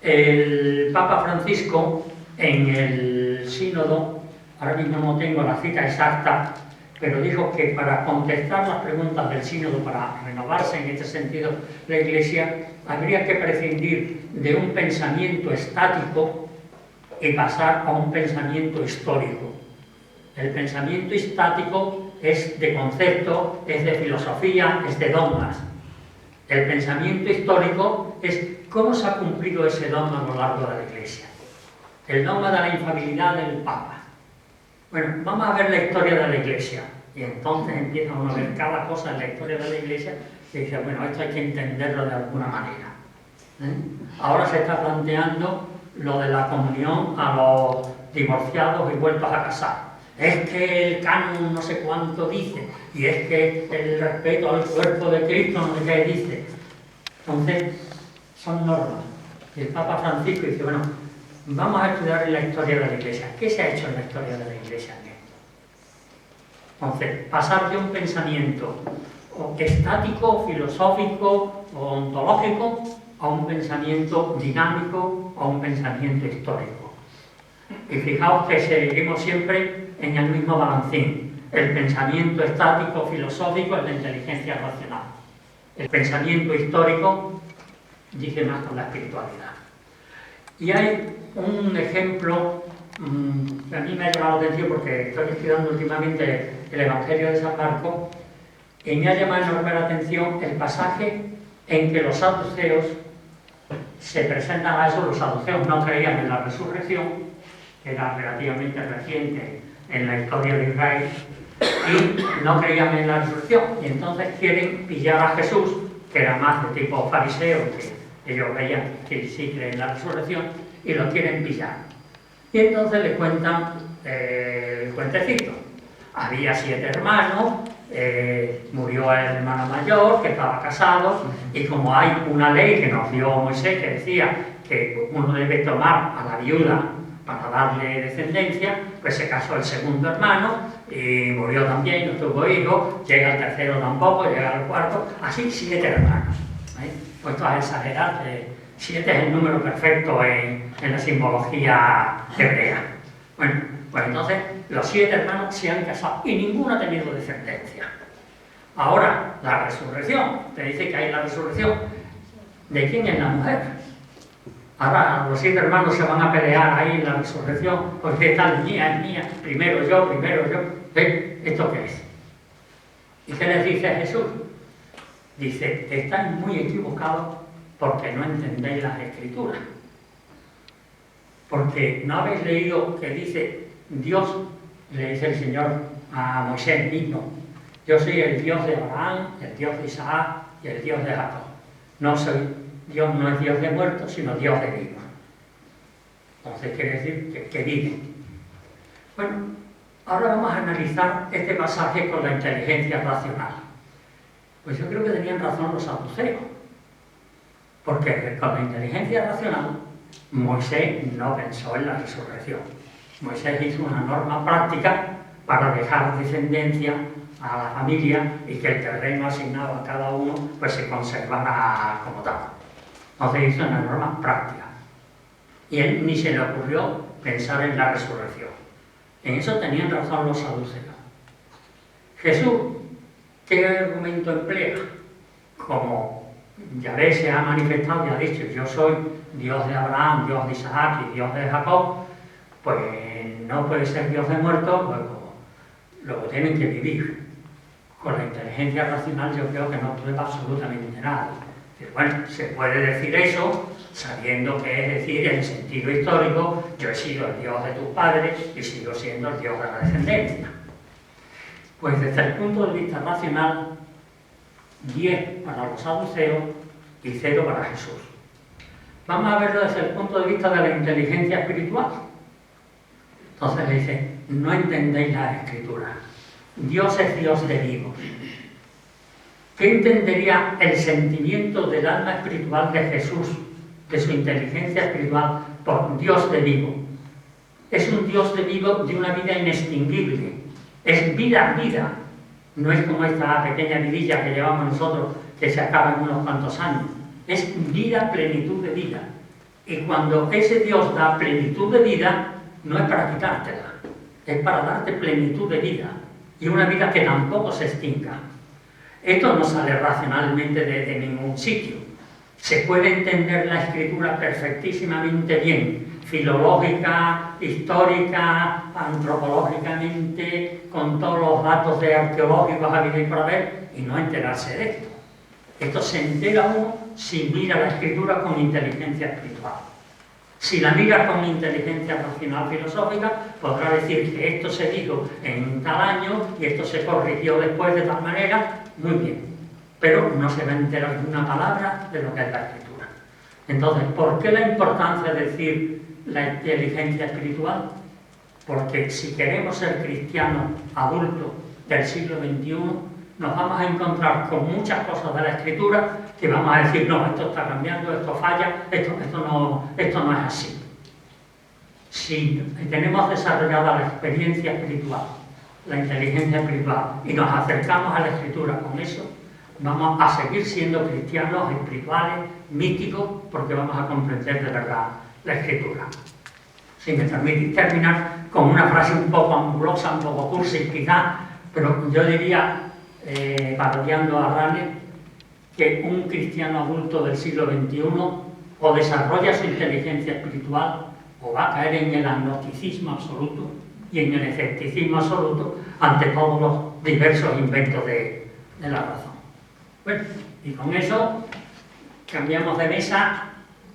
El Papa Francisco, en el sínodo, ahora mismo no tengo la cita exacta, pero dijo que para contestar las preguntas del sínodo, para renovarse en este sentido la Iglesia, habría que prescindir de un pensamiento estático y pasar a un pensamiento histórico. El pensamiento estático es de concepto, es de filosofía, es de dogmas. El pensamiento histórico es cómo se ha cumplido ese dogma a lo largo de la Iglesia. El dogma de la infalibilidad del Papa. Bueno, vamos a ver la historia de la Iglesia. Y entonces empieza uno a ver cada cosa en la historia de la Iglesia y dice, bueno, esto hay que entenderlo de alguna manera. Ahora se está planteando lo de la comunión a los divorciados y vueltos a casar. es que el canon no sé cuánto dice, y es que el respeto al cuerpo de Cristo no sé qué dice. Entonces, son normas. Y el Papa Francisco dice, bueno, vamos a estudiar la historia de la Iglesia. ¿Qué se ha hecho en la historia de la Iglesia en esto? Entonces, pasar de un pensamiento estático, filosófico o ontológico a un pensamiento dinámico, a un pensamiento histórico. Y fijaos que seguimos siempre en el mismo balancín. El pensamiento estático, filosófico es la inteligencia racional. El pensamiento histórico dice más con la espiritualidad. Y hay un ejemplo que a mí me ha llamado la atención porque estoy estudiando últimamente el Evangelio de San Marcos y me ha llamado enorme la atención el pasaje en que los saduceos se presentan a eso. Los saduceos no creían en la resurrección, que era relativamente reciente en la historia de Israel, y no creían en la resurrección, y entonces quieren pillar a Jesús, que era más de tipo fariseo, que ellos veían que sí creen en la resurrección, y lo quieren pillar. Y entonces le cuentan el cuentecito. Había 7 hermanos, murió el hermano mayor, que estaba casado, y como hay una ley que nos dio Moisés que decía que uno debe tomar a la viuda para darle descendencia, pues se casó el segundo hermano y murió también, no tuvo hijos, llega el tercero tampoco, llega el cuarto, así 7 hermanos. Puesto a exagerar, 7 es el número perfecto en la simbología hebrea. Bueno, pues entonces los 7 hermanos se han casado y ninguno ha tenido descendencia. Ahora, la resurrección, te dice que hay la resurrección. ¿De quién es la mujer? Ahora los 7 hermanos se van a pelear ahí en la resurrección, porque tal mía, es mía, primero yo. ¿Esto qué es? ¿Y qué les dice Jesús? Dice, estáis muy equivocados porque no entendéis las Escrituras. Porque no habéis leído que dice Dios, le dice el Señor a Moisés mismo, yo soy el Dios de Abraham, el Dios de Isaac y el Dios de Jacob. Dios no es Dios de muertos, sino Dios de vivos. Entonces quiere decir que vive. Bueno, ahora vamos a analizar este pasaje con la inteligencia racional. Pues yo creo que tenían razón los saduceos, porque con la inteligencia racional Moisés no pensó en la resurrección. Moisés hizo una norma práctica para dejar descendencia a la familia y que el terreno asignado a cada uno pues se conservara como tal. Entonces hizo una norma práctica. Y él ni se le ocurrió pensar en la resurrección. En eso tenían razón los saduceos. Jesús, ¿qué argumento emplea? Como Yahvé se ha manifestado y ha dicho, yo soy Dios de Abraham, Dios de Isaac y Dios de Jacob, pues no puede ser Dios de muertos, luego tienen que vivir. Con la inteligencia racional yo creo que no prueba absolutamente nada. Bueno, se puede decir eso sabiendo que es decir, en sentido histórico, yo he sido el Dios de tus padres y sigo siendo el Dios de la descendencia. Pues desde el punto de vista racional, 10 para los saduceos y 0 para Jesús. Vamos a verlo desde el punto de vista de la inteligencia espiritual. Entonces le dice, no entendéis la Escritura. Dios es Dios de vivos. ¿Qué entendería el sentimiento del alma espiritual de Jesús, de su inteligencia espiritual, por Dios de vivo? Es un Dios de vivo de una vida inextinguible. Es vida, vida. No es como esta pequeña vidilla que llevamos nosotros, que se acaba en unos cuantos años. Es vida, plenitud de vida. Y cuando ese Dios da plenitud de vida, no es para quitártela, es para darte plenitud de vida. Y una vida que tampoco se extinga. Esto no sale racionalmente de ningún sitio. Se puede entender la Escritura perfectísimamente bien, filológica, histórica, antropológicamente, con todos los datos arqueológicos habidos y por haber, y no enterarse de esto. Esto se entera uno si mira la Escritura con inteligencia espiritual. Si la mira con inteligencia racional filosófica, podrá decir que esto se dijo en tal año y esto se corrigió después de tal manera, muy bien. Pero no se va a enterar de una palabra de lo que es la Escritura. Entonces, ¿por qué la importancia de decir la inteligencia espiritual? porque si queremos ser cristianos adultos del siglo XXI, nos vamos a encontrar con muchas cosas de la Escritura que vamos a decir, no, esto está cambiando, esto falla, esto no es así. Si tenemos desarrollada la experiencia espiritual, la inteligencia espiritual, y nos acercamos a la Escritura con eso, vamos a seguir siendo cristianos espirituales, místicos, porque vamos a comprender de verdad la Escritura. Si me permitís terminar con una frase un poco ambulosa, un poco cursi quizá, pero yo diría, parodiando a Rane, que un cristiano adulto del siglo XXI o desarrolla su inteligencia espiritual o va a caer en el agnosticismo absoluto y en el escepticismo absoluto ante todos los diversos inventos de la razón. Bueno, y con eso cambiamos de mesa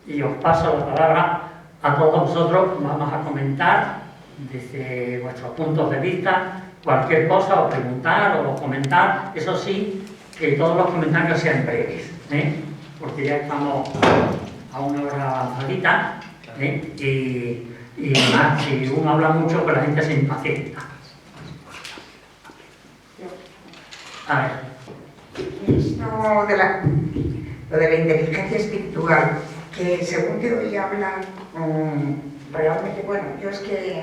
y os paso la palabra a todos vosotros. Vamos a comentar desde vuestros puntos de vista cualquier cosa, o preguntar o comentar. Eso sí, que todos los comentarios sean breves, porque ya estamos a una hora avanzadita, y más, si uno habla mucho, pues la gente se impacienta. A ver. Esto de lo de la inteligencia espiritual, que según te oí hablar, realmente, bueno, yo es que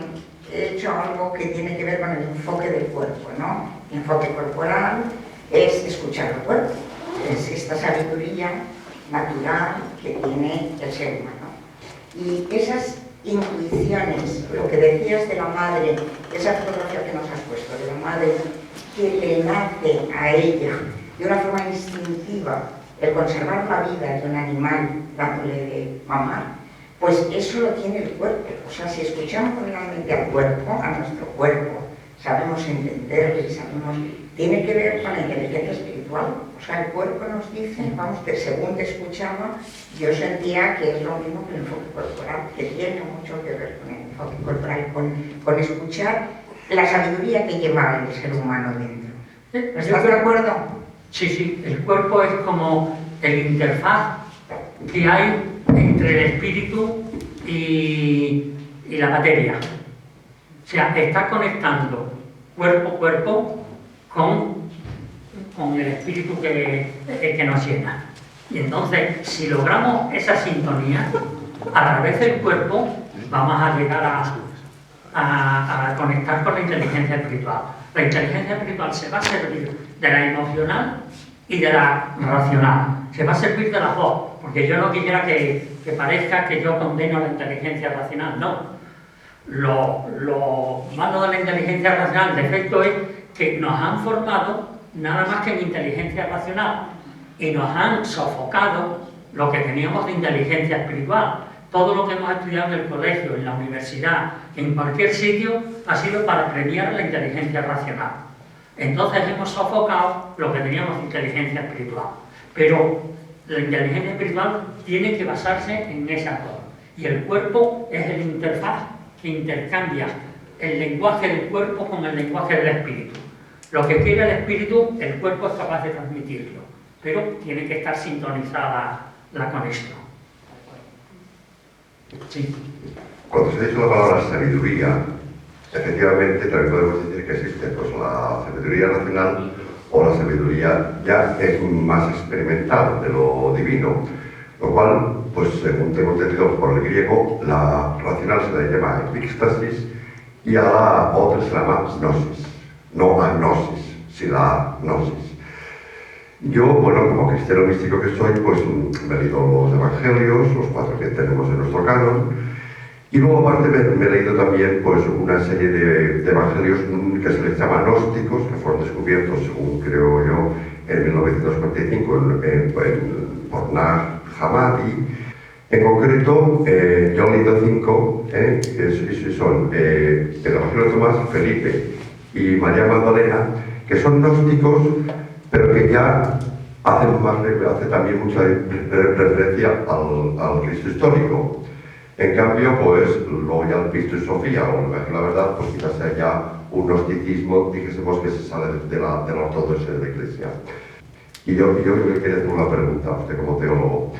he hecho algo que tiene que ver con el enfoque del cuerpo, ¿no? El enfoque corporal es escuchar el cuerpo, es esta sabiduría natural que tiene el ser humano. Y esas intuiciones, lo que decías de la madre, esa fotografía que nos has puesto, de la madre que le nace a ella de una forma instintiva el conservar la vida de un animal dándole de mamar, pues eso lo tiene el cuerpo. O sea, si escuchamos realmente al cuerpo, a nuestro cuerpo, sabemos entenderle, tiene que ver con la inteligencia espiritual. O sea, el cuerpo nos dice, vamos, según te escuchaba, yo sentía que es lo mismo que el enfoque corporal, que tiene mucho que ver con el enfoque corporal, con escuchar la sabiduría que lleva el ser humano dentro. ¿Estás de acuerdo? Sí, el cuerpo es como el interfaz que hay entre el espíritu y la materia. O sea, está conectando cuerpo con el espíritu que nos llena. Y entonces, si logramos esa sintonía, a través del cuerpo vamos a llegar a conectar con la inteligencia espiritual. La inteligencia espiritual se va a servir de la emocional y de la racional. Se va a servir de las dos, porque yo no quisiera que parezca que yo condeno la inteligencia racional, no. Lo malo de la inteligencia racional, el defecto es que nos han formado nada más que en inteligencia racional y nos han sofocado lo que teníamos de inteligencia espiritual. Todo lo que hemos estudiado en el colegio, en la universidad, en cualquier sitio, ha sido para premiar la inteligencia racional. Entonces hemos sofocado lo que teníamos de inteligencia espiritual. Pero la inteligencia espiritual tiene que basarse en esas dos. Y el cuerpo es el interfaz que intercambia el lenguaje del cuerpo con el lenguaje del espíritu. Lo que quiere el espíritu, el cuerpo es capaz de transmitirlo, pero tiene que estar sintonizada la conexión. Sí. Cuando se ha dicho la palabra sabiduría, efectivamente también podemos decir que existe pues, la sabiduría racional o la sabiduría ya es más experimental de lo divino, lo cual, pues según tengo entendido por el griego, la racional se le llama epíxtasis y a la otra se llama gnosis, no agnosis, sino la gnosis. Yo, bueno, como cristiano místico que soy, pues me he leído los evangelios, los 4 que tenemos en nuestro canon, y luego aparte me he leído también pues, una serie de evangelios que se les llama gnósticos, que fueron descubiertos, según creo yo, en 1945 por Nag Hammadi. En concreto, yo he leído 5, que son el Evangelio de Tomás, Felipe y María Magdalena, que son gnósticos, pero que ya hace también mucha referencia al Cristo histórico. En cambio, pues, luego ya el Cristo y Sofía, o el Evangelio de la Verdad, pues quizás sea ya un gnosticismo, dijésemos, que se sale de la ortodoxia de la Iglesia. Y yo le quería hacer una pregunta a usted como teólogo.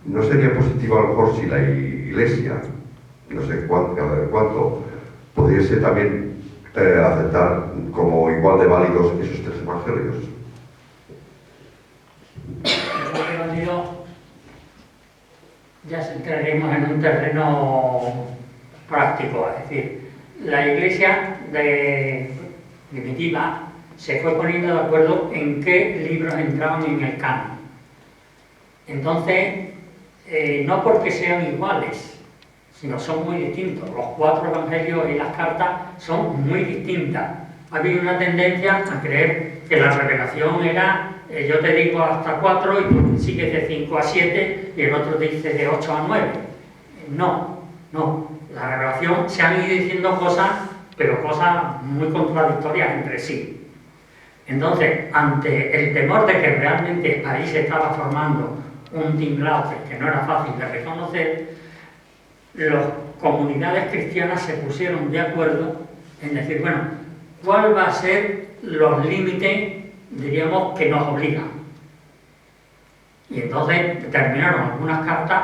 ¿No sería positivo a lo mejor si la Iglesia, no sé cuánto, ¿pudiese también aceptar como igual de válidos esos tres evangelios? Ya entraremos en un terreno práctico, es decir, la Iglesia primitiva se fue poniendo de acuerdo en qué libros entraban en el canon. Entonces, no porque sean iguales, sino son muy distintos. Los 4 evangelios y las cartas son muy distintas. Ha habido una tendencia a creer que la revelación era, yo te digo hasta 4 y tú sigues de 5 a 7 y el otro te dice de 8 a 9. No. La revelación se han ido diciendo cosas, pero cosas muy contradictorias entre sí. Entonces, ante el temor de que realmente ahí se estaba formando un tinglado que no era fácil de reconocer, las comunidades cristianas se pusieron de acuerdo en decir, bueno, ¿cuál va a ser los límites, diríamos, que nos obligan? Y entonces determinaron algunas cartas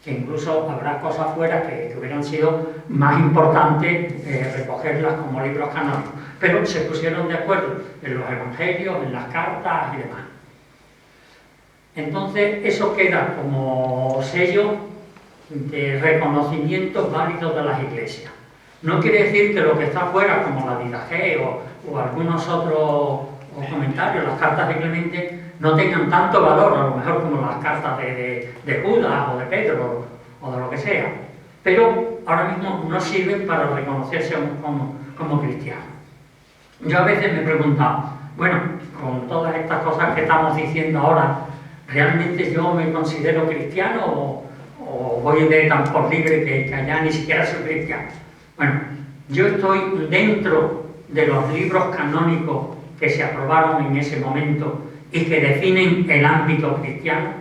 que incluso habrá cosas fuera que hubieran sido más importantes recogerlas como libros canónicos, pero se pusieron de acuerdo en los evangelios, en las cartas y demás. Entonces eso queda como sello de reconocimiento válido de las iglesias. No quiere decir que lo que está fuera, como la Didache o algunos otros comentarios, las cartas de Clemente, no tengan tanto valor, a lo mejor como las cartas de Judas o de Pedro o de lo que sea, pero ahora mismo no sirven para reconocerse como cristianos. Yo a veces me he preguntado, bueno, con todas estas cosas que estamos diciendo ahora, ¿realmente yo me considero cristiano o voy de tan por libre que ya ni siquiera soy cristiano? Bueno, yo estoy dentro de los libros canónicos que se aprobaron en ese momento y que definen el ámbito cristiano,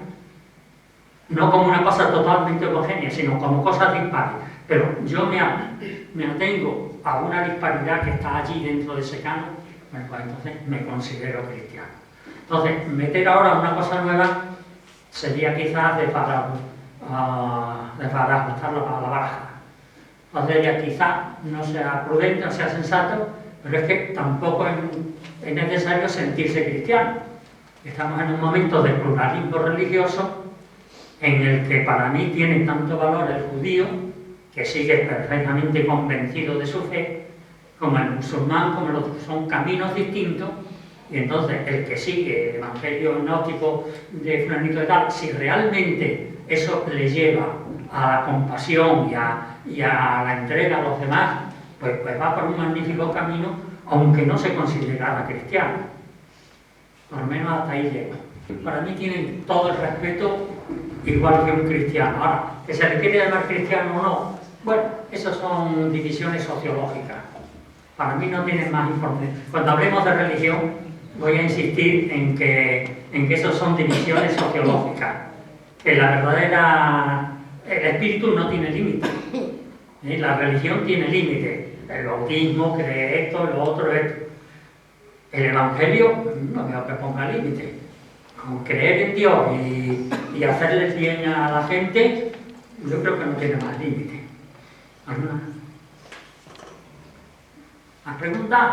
no como una cosa totalmente homogénea, sino como cosas dispares. Pero yo me atengo a una disparidad que está allí dentro de ese canon, bueno, pues entonces me considero cristiano. Entonces, meter ahora una cosa nueva sería quizás para ajustarlo a la baraja. Entonces, ya quizás no sea prudente, no sea sensato, pero es que tampoco es necesario sentirse cristiano. Estamos en un momento de pluralismo religioso en el que para mí tiene tanto valor el judío, que sigue perfectamente convencido de su fe, como el musulmán, como los que son caminos distintos, y entonces el que sigue el evangelio gnóstico de fulanito de tal, si realmente eso le lleva a la compasión y a la entrega a los demás, pues va por un magnífico camino, aunque no se considerara cristiano. Por lo menos hasta ahí llega. Para mí tienen todo el respeto igual que un cristiano. Ahora, que se le quiere llamar cristiano o no, bueno, esas son divisiones sociológicas. Para mí no tienen más importancia. Cuando hablemos de religión, voy a insistir en que esas son divisiones sociológicas. Que la verdadera... El espíritu no tiene límite. La religión tiene límite. El bautismo cree esto, lo otro, esto. El Evangelio no veo que ponga límite. Con creer en Dios y hacerle bien a la gente, yo creo que no tiene más límite. ¿Alguna? ¿Más preguntas?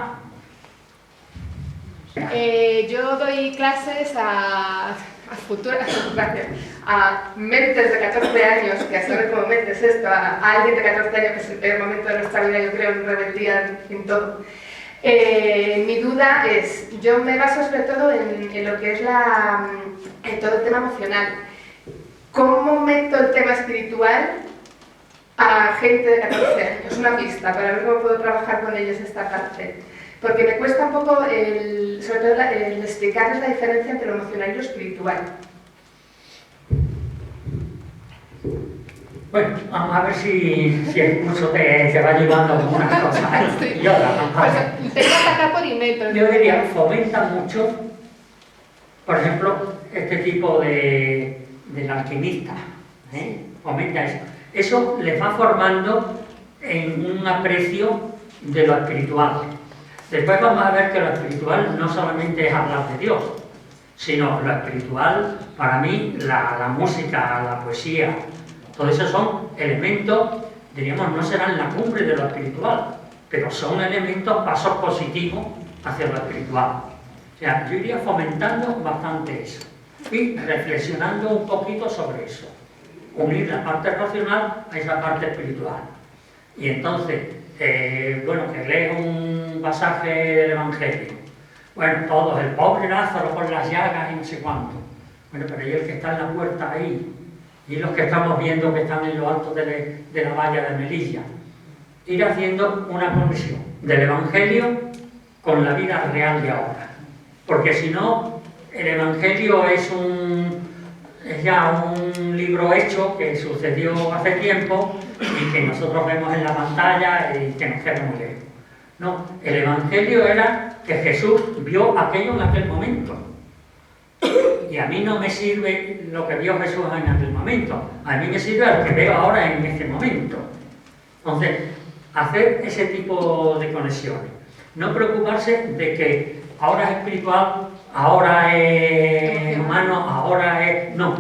Yo doy clases a mentes de 14 años, que hasta como mentes esto, a alguien de 14 años, que es el peor momento de nuestra vida, yo creo, en rebeldía, en todo. Mi duda es, yo me baso sobre todo en lo que es todo el tema emocional. ¿Cómo meto el tema espiritual a gente de 14 años? Una pista para ver cómo puedo trabajar con ellos esta parte. Porque me cuesta un poco, sobre todo, el explicarles la diferencia entre lo emocional y lo espiritual. Bueno, vamos a ver si el curso te va ayudando a algunas cosas. Sí. Y ahora, Pues tengo que atacar por email, pero... Yo diría, fomenta mucho, por ejemplo, este tipo del alquimista, fomenta eso. Eso les va formando en un aprecio de lo espiritual. Después vamos a ver que lo espiritual no solamente es hablar de Dios, sino lo espiritual, para mí, la música, la poesía, todo eso son elementos, diríamos, no serán la cumbre de lo espiritual, pero son elementos, pasos positivos hacia lo espiritual. O sea, yo iría fomentando bastante eso y reflexionando un poquito sobre eso. Unir la parte racional a esa parte espiritual. Y entonces, bueno, que lees un pasaje del Evangelio. Bueno, todos, el pobre Lázaro con las llagas y no sé cuánto. Bueno, pero ¿y el que está en la puerta ahí? Y los que estamos viendo que están en lo alto de la valla de Melilla. Ir haciendo una conexión del Evangelio con la vida real de ahora. Porque si no, el Evangelio es ya un libro hecho que sucedió hace tiempo y que nosotros vemos en la pantalla y que nos queremos leer. No, el Evangelio era que Jesús vio aquello en aquel momento. Y a mí no me sirve lo que vio Jesús en aquel momento, a mí me sirve lo que veo ahora en este momento. Entonces, hacer ese tipo de conexiones. No preocuparse de que ahora es espiritual, ahora es humano, ahora es... No,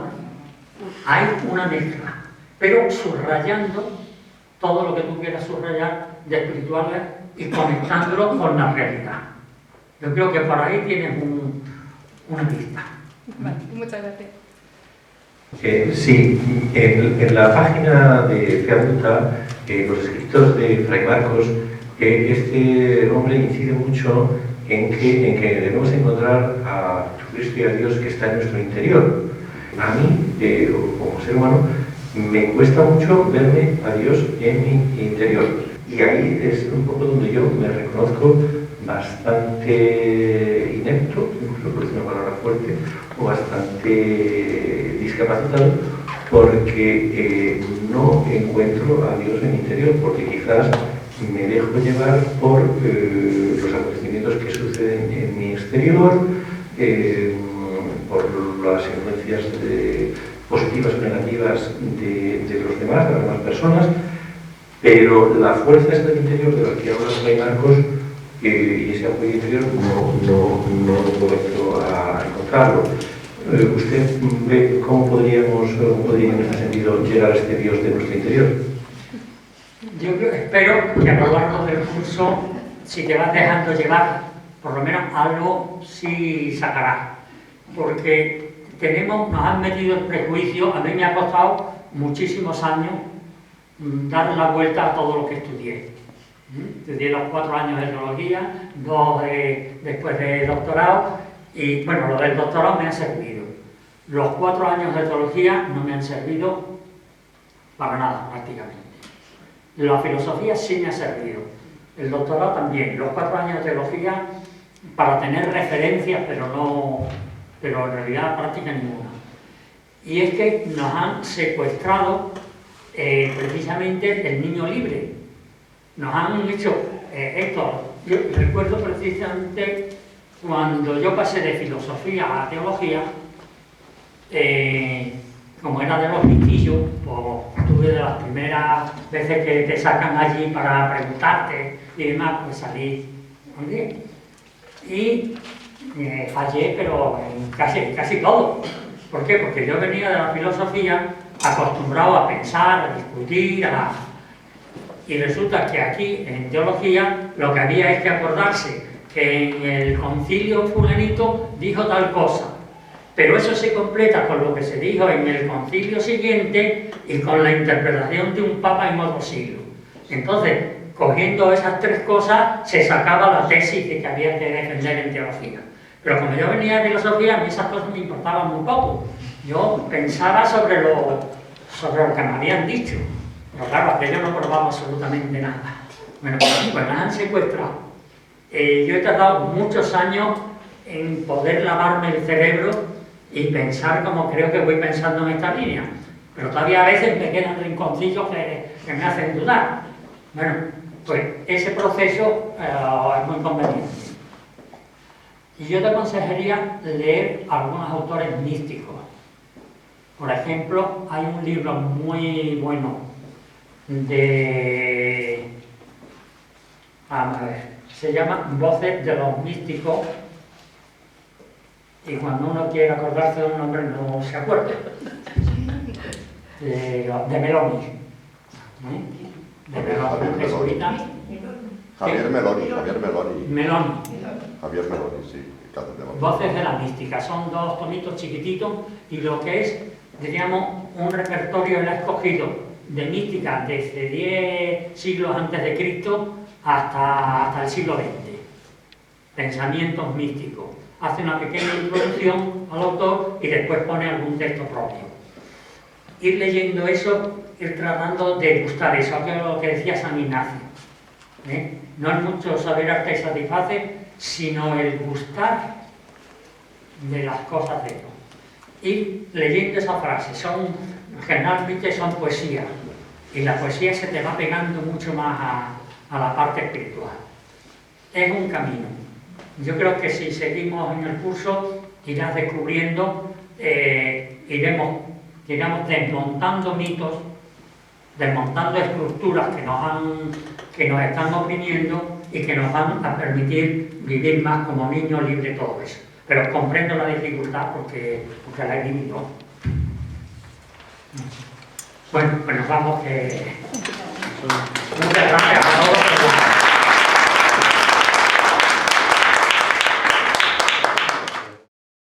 hay una mezcla, pero subrayando todo lo que tú quieras subrayar de espirituales y conectándolo con la realidad. Yo creo que por ahí tienes una pista. Vale, muchas gracias. Sí, en la página de Fe Adulta, los escritos de Fray Marcos, este hombre incide mucho en que debemos encontrar a Jesucristo y a Dios que está en nuestro interior. A mí, como ser humano, me cuesta mucho verme a Dios en mi interior. Y ahí es un poco donde yo me reconozco bastante inepto, incluso por decir una palabra fuerte, o bastante discapacitado, porque no encuentro a Dios en mi interior, porque quizás me dejo llevar por los acontecimientos que suceden en mi exterior, por las influencias positivas o negativas de los demás, de las demás personas, pero la fuerza es del interior de la que habla Fray Marcos, y ese apoyo interior no puedo encontrarlo. ¿Usted ve cómo podríamos en este sentido llegar a este Dios de nuestro interior? Yo espero que a lo largo del curso, si te vas dejando llevar, por lo menos algo sí sacarás. Porque nos han metido el prejuicio, a mí me ha costado muchísimos años dar la vuelta a todo lo que estudié. Estudié los 4 años de teología, 2 después de doctorado, y bueno, lo del doctorado me ha servido. Los 4 años de teología no me han servido para nada, prácticamente. La filosofía sí me ha servido, el doctorado también. Los 4 años de teología para tener referencias, pero en realidad práctica ninguna. Y es que nos han secuestrado precisamente el niño libre. Nos han hecho esto. Yo recuerdo precisamente cuando yo pasé de filosofía a teología, como era de los listillos, pues tuve de las primeras veces que te sacan allí para preguntarte y demás, pues salí muy bien. Y fallé, pero en casi todo. ¿Por qué? Porque yo venía de la filosofía acostumbrado a pensar, a discutir, y resulta que aquí, en teología, lo que había es que acordarse que en el concilio fulanito dijo tal cosa, pero eso se completa con lo que se dijo en el concilio siguiente y con la interpretación de un papa en otro siglo. Entonces, cogiendo esas 3 cosas, se sacaba la tesis de que había que defender en teología. Pero como yo venía de filosofía, a mí esas cosas me importaban muy poco. Yo pensaba sobre lo que me habían dicho. Pero claro, aquello no probaba absolutamente nada. Bueno, pues nos han secuestrado. Yo he tardado muchos años en poder lavarme el cerebro y pensar como creo que voy pensando en esta línea. Pero todavía a veces me quedan rinconcillos que me hacen dudar. Bueno, pues ese proceso es muy conveniente. Y yo te aconsejaría leer a algunos autores místicos. Por ejemplo, hay un libro muy bueno se llama Voces de los Místicos, y cuando uno quiere acordarse de un nombre no se acuerda, de Meloni, de Meloni, jesuita. Javier Meloni, Javier Meloni. Meloni. Javier Meloni, sí. Voces de la mística, son 2 tomitos chiquititos y lo que es, diríamos, un repertorio él ha escogido de mística desde 10 siglos antes de Cristo hasta el siglo XX. Pensamientos místicos. Hace una pequeña introducción al autor y después pone algún texto propio. Ir leyendo eso, ir tratando de gustar eso, que es lo que decía San Ignacio. No es mucho saber arte y satisface, sino el gustar de las cosas de Dios. Ir leyendo esa frase, generalmente son poesías, y la poesía se te va pegando mucho más a la parte espiritual. Es un camino. Yo creo que si seguimos en el curso, irás descubriendo, iremos, digamos, desmontando mitos, desmontando estructuras que nos están oprimiendo y que nos van a permitir vivir más como niños libres de todo eso. Pero comprendo la dificultad porque la he vivido. Bueno, pues nos vamos que... Muchas gracias.